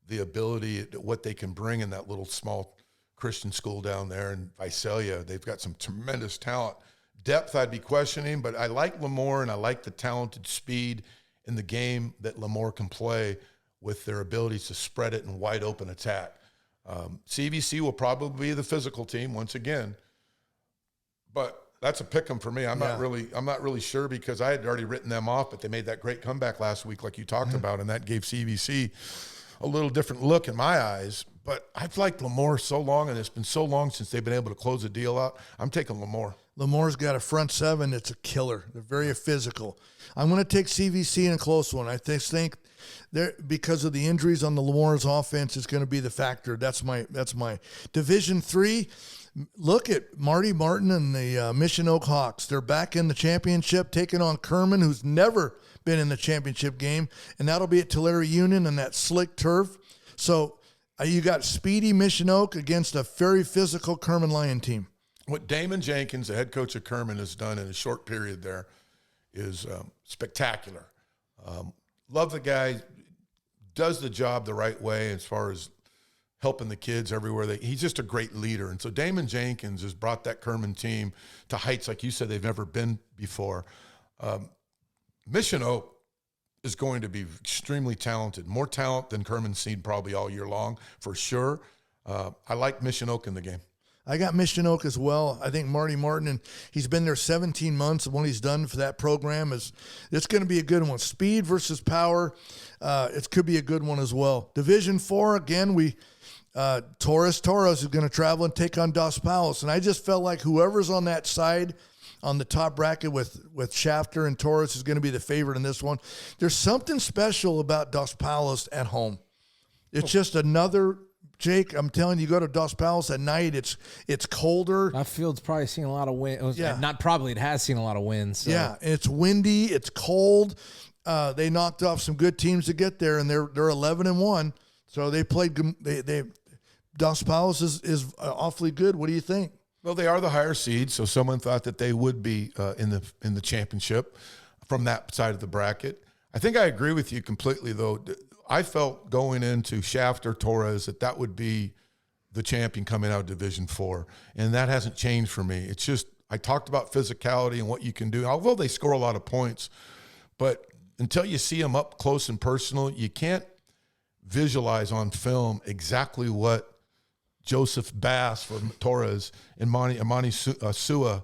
the ability, what they can bring in that little small Christian school down there in Visalia. They've got some tremendous talent. Depth I'd be questioning, but I like Lemoore, and I like the talented speed in the game that Lemoore can play with their abilities to spread it in wide open attack. CVC will probably be the physical team once again, but that's a pick 'em for me. I'm not really sure because I had already written them off, but they made that great comeback last week, like you talked about, and that gave CVC a little different look in my eyes. But I've liked Lemoore so long, and it's been so long since they've been able to close the deal out. I'm taking Lemoore. Lemoore's got a front seven that's a killer. They're very physical. I'm going to take CVC in a close one. I think because of the injuries on the Lemoore's offense is going to be the factor. That's my Division III. Look at Marty Martin and the Mission Oak Hawks. They're back in the championship, taking on Kerman, who's never been in the championship game, and that'll be at Tulare Union and that slick turf. So you got speedy Mission Oak against a very physical Kerman Lion team. What Damon Jenkins, the head coach of Kerman, has done in a short period there is spectacular. Love the guy, does the job the right way as far as helping the kids everywhere. He's just a great leader. And so Damon Jenkins has brought that Kerman team to heights, like you said, they've never been before. Mission Oak is going to be extremely talented, more talent than Kerman's seen probably all year long, for sure. I like Mission Oak in the game. I got Mission Oak as well. I think Marty Martin, and he's been there 17 months, and what he's done for that program it's going to be a good one. Speed versus power, it could be a good one as well. Division IV, again, Torres is going to travel and take on Dos Palos, and I just felt like whoever's on that side on the top bracket with Shafter and Torres is going to be the favorite in this one. There's something special about Dos Palos at home. It's just another – Jake, I'm telling you, go to Dos Palos at night. It's colder. That field's probably seen a lot of wind. Yeah. Not probably. It has seen a lot of wind. So. Yeah, it's windy. It's cold. They knocked off some good teams to get there, and they're 11-1. So they played. Dos Palos is awfully good. What do you think? Well, they are the higher seed, so someone thought that they would be in the championship from that side of the bracket. I think I agree with you completely, though. I felt going into Shafter Torres that would be the champion coming out of Division IV, and that hasn't changed for me. It's just I talked about physicality and what you can do. Although they score a lot of points, but until you see them up close and personal, you can't visualize on film exactly what Joseph Bass for Torres and Amani Sua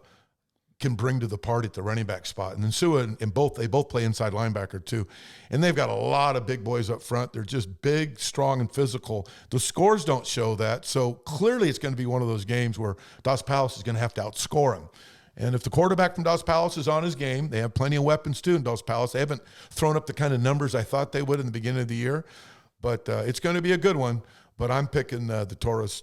can bring to the party at the running back spot. And then Sua and they both play inside linebacker too. And they've got a lot of big boys up front. They're just big, strong, and physical. The scores don't show that. So clearly it's going to be one of those games where Dos Palos is going to have to outscore them. And if the quarterback from Dos Palos is on his game, they have plenty of weapons too in Dos Palos. They haven't thrown up the kind of numbers I thought they would in the beginning of the year. But it's going to be a good one. But I'm picking the Toros.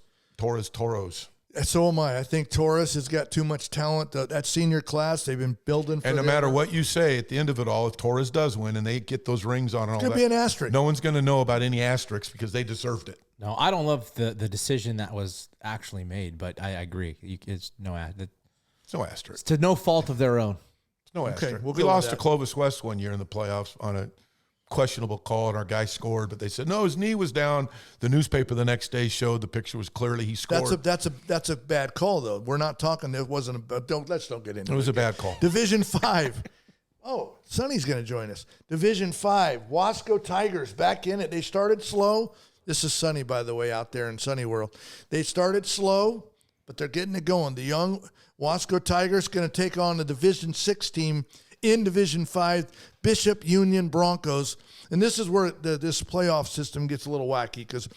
So am I. I think Torres has got too much talent. That senior class, they've been building for and no matter what you say, at the end of it all, if Torres does win and they get those rings on and all that, it's going to be an asterisk. No one's going to know about any asterisks because they deserved it. No, I don't love the decision that was actually made, but I agree. It's no asterisk. It's no asterisk. It's to no fault of their own. It's no asterisk. We'll we lost to Clovis West one year in the playoffs on a questionable call, and our guy scored, but they said no, his knee was down. The newspaper the next day showed the picture was clearly he scored. That's a bad call though. We're not talking. It wasn't. Let's don't get into it. It was a bad call. Division 5. Oh, Sonny's going to join us. Division 5. Wasco Tigers back in it. They started slow. This is Sonny, by the way, out there in Sunny World. They started slow, but they're getting it going. The young Wasco Tigers going to take on the Division 6 team in Division 5, Bishop Union Broncos. And this is where this playoff system gets a little wacky because,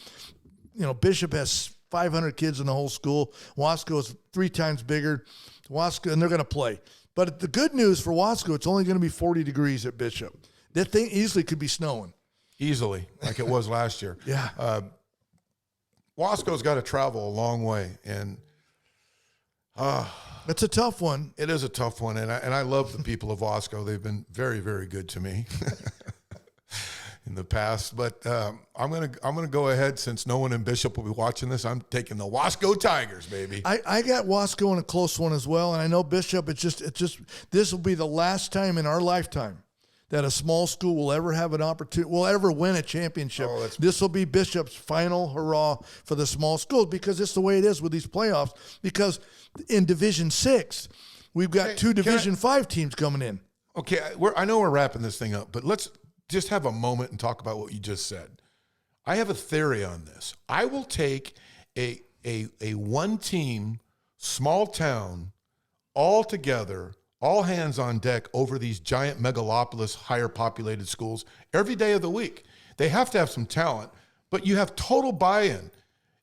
Bishop has 500 kids in the whole school. Wasco is 3 times bigger. Wasco, and they're going to play. But the good news for Wasco, it's only going to be 40 degrees at Bishop. That thing easily could be snowing. easily, like it was last year. Yeah. Wasco's got to travel a long way, and it's a tough one. it is a tough one. And I love the people of Wasco. They've been very, very good to me in the past. But I'm gonna go ahead, since no one in Bishop will be watching this. I'm taking the Wasco Tigers, baby. I got Wasco in a close one as well, and I know Bishop. It's just this will be the last time in our lifetime that a small school will ever have an opportunity, will ever win a championship. This will be Bishop's final hurrah for the small schools, because it's the way it is with these playoffs. Because in Division 6, we've got two Division 5 teams coming in. Okay, I know we're wrapping this thing up, but let's just have a moment and talk about what you just said. I have a theory on this. I will take a one-team, small town, all together, all hands on deck over these giant megalopolis, higher populated schools every day of the week. They have to have some talent, but you have total buy-in.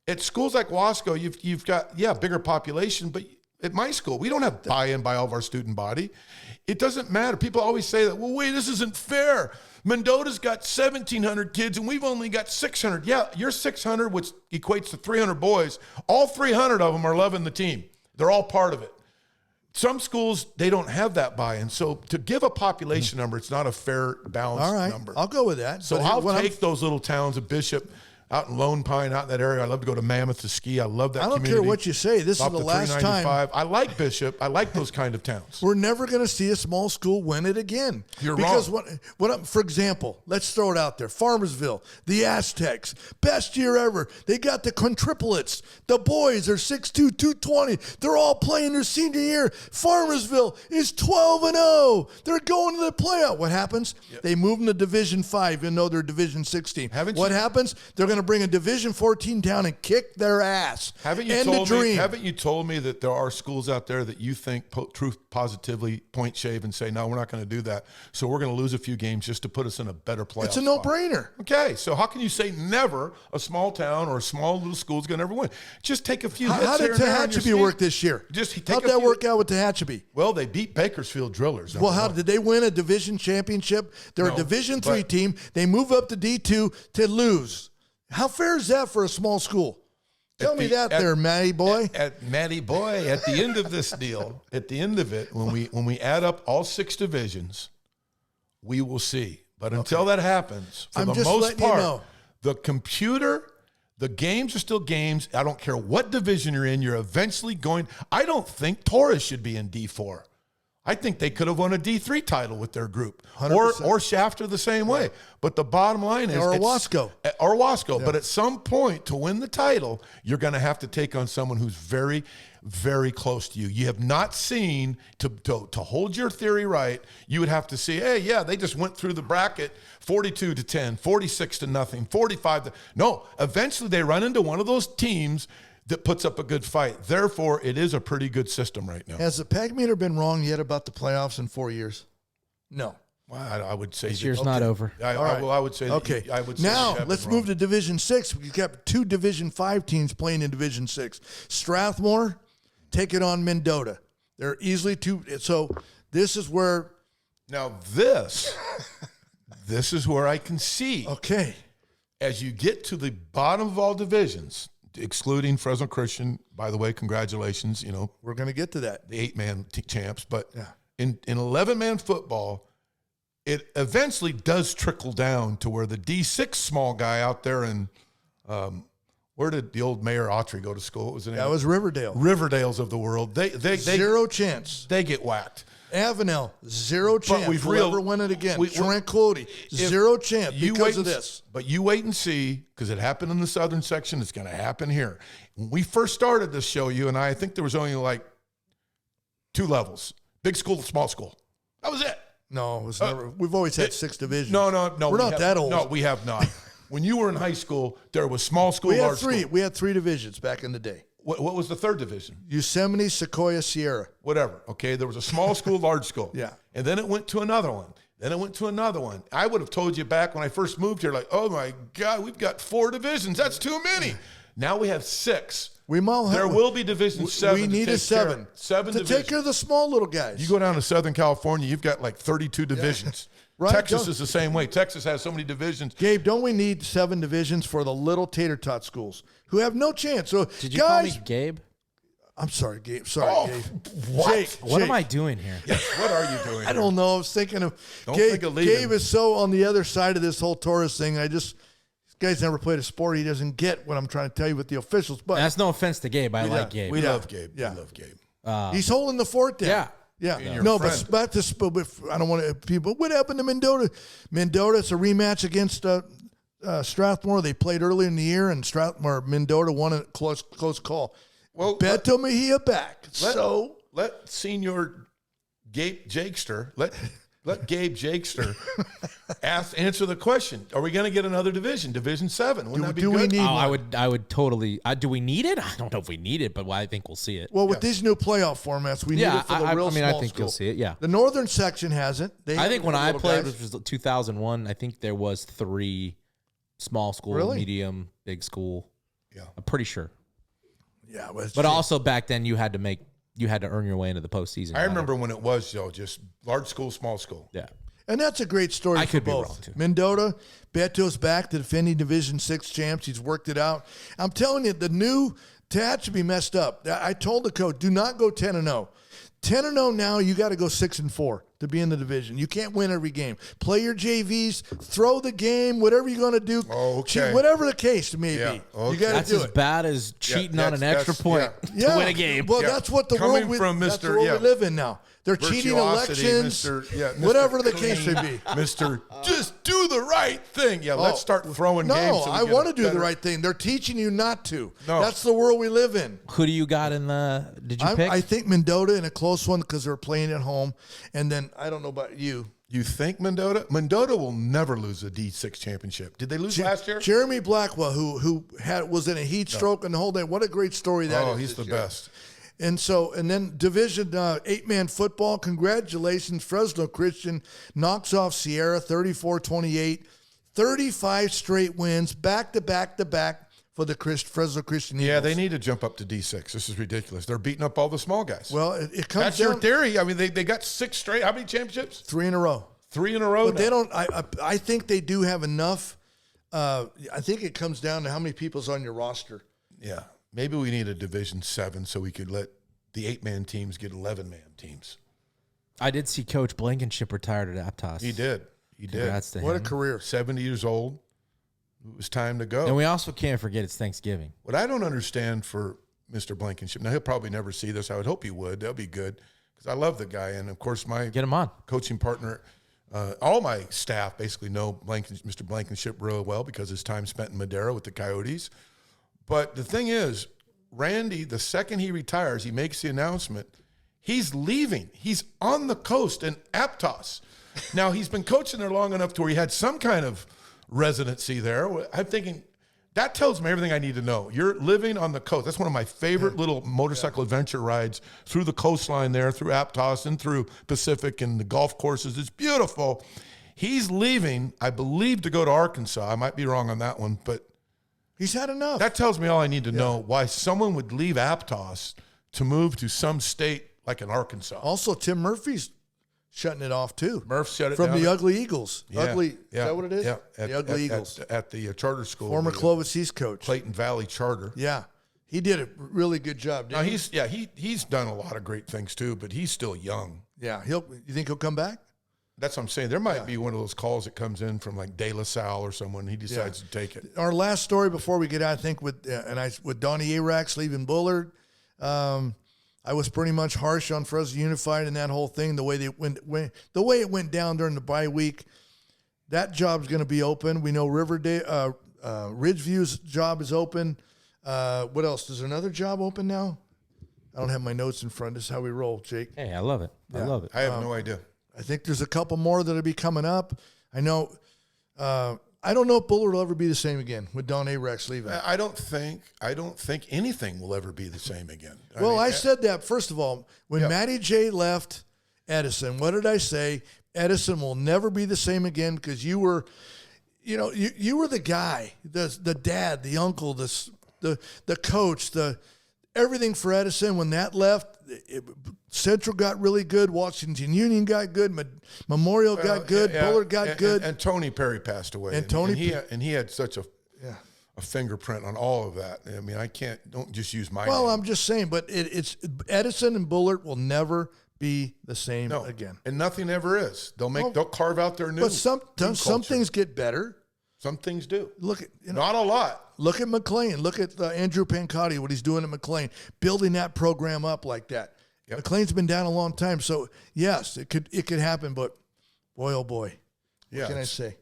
At schools like Wasco, you've got, bigger population, but at my school, we don't have buy-in by all of our student body. It doesn't matter. People always say that, well, wait, this isn't fair. Mendota's got 1,700 kids, and we've only got 600. Yeah, you're 600, which equates to 300 boys. All 300 of them are loving the team. They're all part of it. Some schools, they don't have that buy-in. So to give a population number, it's not a fair, balanced number. I'll go with that. So I'll take those little towns of Bishop, out in Lone Pine, out in that area. I love to go to Mammoth to ski. I love that community. I don't care what you say. This is the last time. I like Bishop. I like those kind of towns. We're never going to see a small school win it again. You're wrong. Because for example, let's throw it out there. Farmersville, the Aztecs, best year ever. They got the quintuplets. The boys are 6'2", 220. They're all playing their senior year. Farmersville is 12-0. They're going to the playoff. What happens? Yep. They move them to Division 5, even though they're Division 16. What happens? They're going to bring a Division 14 down and kick their ass. Haven't you told me that there are schools out there that you think truth positively point shave and say, no, we're not going to do that. So we're going to lose a few games just to put us in a better playoff It's a no-brainer. Okay, so how can you say never a small town or a small little school is going to ever win? Just take a few hits. How did Tehachapi work this year? How'd that work out with Tehachapi? Well, they beat Bakersfield Drillers. Well, how did they win a division championship? They're a Division 3 team. They move up to D2 to lose. How fair is that for a small school? Tell me that there, Matty boy. Matty boy, at the end of this deal, at the end of it, when we add up all 6 divisions, we will see. But until that happens, for the most part, the games are still games. I don't care what division you're in, you're eventually going. I don't think Torres should be in D4. I think they could have won a D3 title with their group. 100%. Or Shafter the same way. But the bottom line is... Or Wasco. Yeah. But at some point, to win the title, you're going to have to take on someone who's very, very close to you. You have not seen, to hold your theory right, you would have to see, hey, yeah, they just went through the bracket 42-10, 46-0, 45 No, eventually they run into one of those teams that puts up a good fight. Therefore, it is a pretty good system right now. Has the Pagmeter been wrong yet about the playoffs in 4 years? No. Well, I would say this year's not over. I would say. Okay. I would say now let's move to Division 6. We've got 2 Division 5 teams playing in Division 6. Strathmore take it on Mendota. They're easily 2. So this is where. Now this is where I can see. Okay. As you get to the bottom of all divisions, excluding Fresno Christian, by the way, congratulations. We're going to get to that. The 8-man champs. But in 11-man football, it eventually does trickle down to where the D6 small guy out there in, where did the old Mayor Autry go to school? What was the name? That was Riverdale. Riverdales of the world. They zero chance. They get whacked. Avenel, zero chance. We'll never win it again. Tranquility, zero chance because of this. But you wait and see, because it happened in the southern section. It's going to happen here. When we first started this show, you and I think there was only like 2 levels: big school, small school. That was it. No, it was never. We've always had 6 divisions. No. We're not that old. No, we have not. When you were in high school, there was small school, large school. We had 3 divisions back in the day. What was the 3rd division? Yosemite, Sequoia, Sierra. Whatever. Okay, there was a small school, large school. Yeah. And then it went to another one. Then it went to another one. I would have told you back when I first moved here, like, oh my God, we've got 4 divisions. That's too many. Now we have 6. There will be Division 7. We need a 7. 7 to divisions. take care of the small little guys. You go down to Southern California, you've got like 32 divisions. Right? Texas is the same way. Texas has so many divisions. Gabe, don't we need 7 divisions for the little tater tot schools who have no chance? So, Did you guys, call me Gabe? I'm sorry, Gabe. Sorry, Gabe. What? Jake, What Jake. am I doing here? Yes, what are you doing? I don't know. I was thinking of Don't Gabe. think of leaving. Gabe is so on the other side of this whole Taurus thing. This guy's never played a sport. He doesn't get what I'm trying to tell you with the officials. But That's no offense to Gabe. I like Gabe. We love Gabe. Yeah. We love Gabe. he's holding the fort down. Yeah. Yeah. your No, friend. but I don't want to people. What happened to Mendota? Mendota, it's a rematch against Strathmore. They played earlier in the year, and Mendota won a close call. Well, Beto Mejia back. Let Senior Gabe Jakester, let Gabe Jakester answer the question. Are we going to get another division? Division 7. Wouldn't that be do we good? need- I would totally. Do we need it? I don't know if we need it, but I think we'll see it. Well, with these new playoff formats, we need it for the real small I think school. you'll see it. Yeah. The northern section hasn't. I think when I played, which was 2001, I think there was 3 small school, Really? medium, big school. Yeah. I'm pretty sure. Yeah, But also back then, you had to earn your way into the postseason. I remember when it was, just large school, small school. Yeah. and that's a great story I for could be both. wrong, too. Mendota, Beto's back to defending Division 6 champs. He's worked it out. I'm telling you, the new tat should be messed up. I told the coach, do not go 10-0. 10-0 now, you got to go 6-4 to be in the division. You can't win every game. Play your JVs, throw the game, whatever you're going to do. Okay. Whatever the case may Yeah, be. okay. You got That's to do as it. bad as cheating on an that's- extra point Yeah. to win a game. Well, Yeah. that's what the Coming world we, from that's the Mr. world yeah. we live in now. They're cheating Virtuosity, elections, Mr. whatever the case may be. Mr. Just do the right thing. Yeah, let's start throwing games. No, so we I get want a to do the better- right thing. They're teaching you not to. No. That's the world we live in. Who do you got in the? Did you pick? I think Mendota in a close one because they're playing at home. And then I don't know about you. You think Mendota? Mendota will never lose a D6 championship. Did they lose last year? Jeremy Blackwell, who was in a heat stroke and the whole day. What a great story that is. Oh, he's the this year. best. And then Division 8-man football. Congratulations, Fresno Christian knocks off Sierra 34-28. 35 straight wins, back to back for the Fresno Christian Eagles. Yeah, they need to jump up to D6. This is ridiculous. They're beating up all the small guys. Well, it comes That's down your theory. I mean, they got 6 straight. How many championships? 3 in a row. 3 in a row. But they now. don't. I think they do have enough. I think it comes down to how many people's on your roster. Yeah, maybe we need a Division 7 so we could let the 8-man teams get 11-man teams. I did see Coach Blankenship retired at Aptos. He did. He did. Congrats to What a him. career! 70 years old. It was time to go. And we also can't forget it's Thanksgiving. What I don't understand for Mr. Blankenship, now he'll probably never see this. I would hope he would. That'll be good because I love the guy. And, of course, my Get him on. coaching partner, all my staff basically know Mr. Blankenship really well because his time spent in Madera with the Coyotes. But the thing is, Randy, the second he retires, he makes the announcement, he's leaving. He's on the coast in Aptos. Now, he's been coaching there long enough to where he had some kind of residency there. I'm thinking, that tells me everything I need to know. You're living on the coast. That's one of my favorite little motorcycle adventure rides through the coastline there, through Aptos and through Pacific and the golf courses. It's beautiful. He's leaving, I believe, to go to Arkansas. I might be wrong on that one, but He's had enough. that tells me all I need to know why someone would leave Aptos to move to some state like in Arkansas. Also, Tim Murphy's shutting it off too. Murph shut it from down. the Ugly Eagles. Yeah, Ugly. Is yeah, that what it is? Yeah, the Ugly Eagles. At the charter school. Former the, Clovis East coach. Clayton Valley Charter. Yeah, he did a really good job. Now Didn't he? he's done a lot of great things too, but he's still young. Yeah, you think he'll come back? That's what I'm saying. There might be one of those calls that comes in from like De La Salle or someone. He decides to take it. Our last story before we get out, I think with Donnie Arax leaving Bullard. I was pretty much harsh on Fresno Unified and that whole thing. The way the way it went down during the bye week. That job's going to be open. We know Ridgeview's job is open. What else? Is there another job open now? I don't have my notes in front. This is how we roll, Jake. Hey, I love it. I love it. I have no idea. I think there's a couple more that'll be coming up. I know. I don't know if Bullard will ever be the same again with Don Arax leaving. I don't think anything will ever be the same again. I said that first of all when Matty J left Edison. What did I say? Edison will never be the same again because you were, you were the guy, the dad, the uncle, the coach, everything for Edison. When that left, Central got really good. Washington Union got good. Memorial got good. Bullard got good. And Tony Perry passed away. And he had such a fingerprint on all of that. I mean, don't just use my name. I'm just saying, but it's Edison and Bullard will never be the same again. And nothing ever is. They'll carve out their new. But some things get better. Some things do. Look at not a lot. Look at McLean. Look at Andrew Pancotti, what he's doing at McLean, building that program up like that. Yep. McLean's been down a long time, so yes, it could happen. But boy, oh boy, what can I say?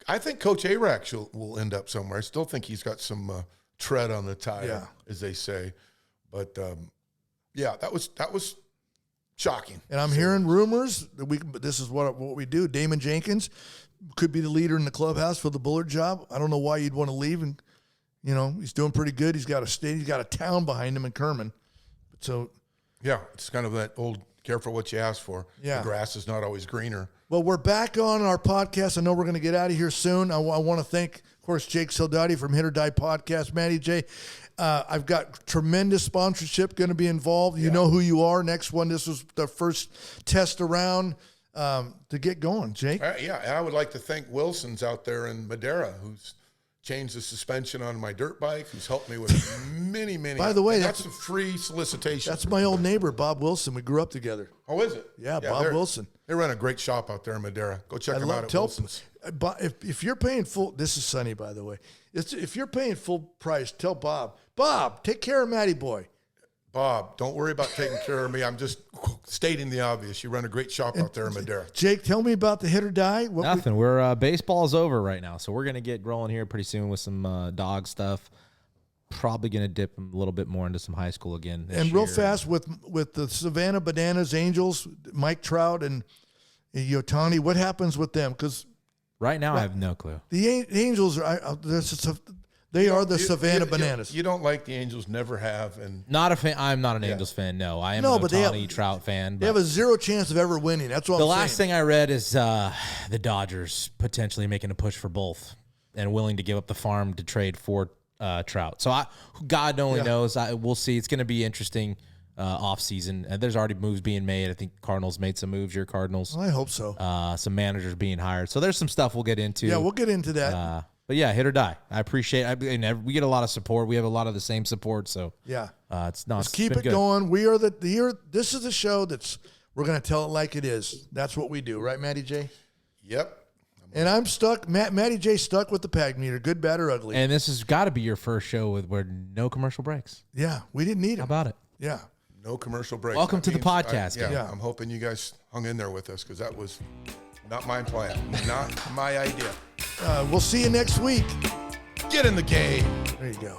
I think Coach Arax will end up somewhere. I still think he's got some tread on the tire, as they say. But that was shocking. And I'm hearing rumors that this is what we do. Damon Jenkins could be the leader in the clubhouse for the Bullard job. I don't know why you'd want to leave, and he's doing pretty good. He's got a town behind him in Kerman. So it's kind of that old careful what you ask for. Yeah. The grass is not always greener. Well, we're back on our podcast. I know we're going to get out of here soon. I want to thank, of course, Jake Soldati from Hit or Die Podcast, Matty J. I've got tremendous sponsorship going to be involved. You know who you are. Next one, this was the first test around to get going, Jake. I would like to thank Wilson's out there in Madera, who's changed the suspension on my dirt bike, who's helped me with many. By the way, that's a free solicitation. That's my old neighbor, Bob Wilson. We grew up together. Oh, is it? Yeah, Bob Wilson. They run a great shop out there in Madera. Go check them out at Wilson's. If you're paying full, this is Sunny, by the way. If you're paying full price, tell Bob, take care of Matty boy. Bob, don't worry about taking care of me. I'm just stating the obvious. You run a great shop out there in Madera. Jake, tell me about the Hit or Die. Nothing. We're baseball's over right now, so we're gonna get rolling here pretty soon with some dog stuff. Probably gonna dip a little bit more into some high school again. And real fast with the Savannah Bananas Angels, Mike Trout and Yotani. What happens with them? Because right now I have no clue. The Angels are They are the Savannah Bananas. You don't like the Angels, never have, and not a fan. I'm not an Angels fan. No, I am an Ohtani Trout fan. They have a zero chance of ever winning. That's what I'm saying. The last thing I read is the Dodgers potentially making a push for both and willing to give up the farm to trade for Trout. So God only knows. We'll see. It's going to be interesting off season. And there's already moves being made. I think Cardinals made some moves. Your Cardinals. I hope so. Some managers being hired. So there's some stuff we'll get into. Yeah, we'll get into that. But yeah, hit or die. I appreciate it. And we get a lot of support. We have a lot of the same support. So let's keep it going. We are this is a show we're going to tell it like it is. That's what we do, right, Matty J? Yep. And I'm stuck. Matty J stuck with the Pagmeter, good, bad, or ugly. And this has got to be your first show where no commercial breaks. Yeah, we didn't need it. How about it? Yeah. No commercial breaks. Welcome to the podcast. I'm hoping you guys hung in there with us because that was not my plan, not my idea. We'll see you next week. Get in the game. There you go.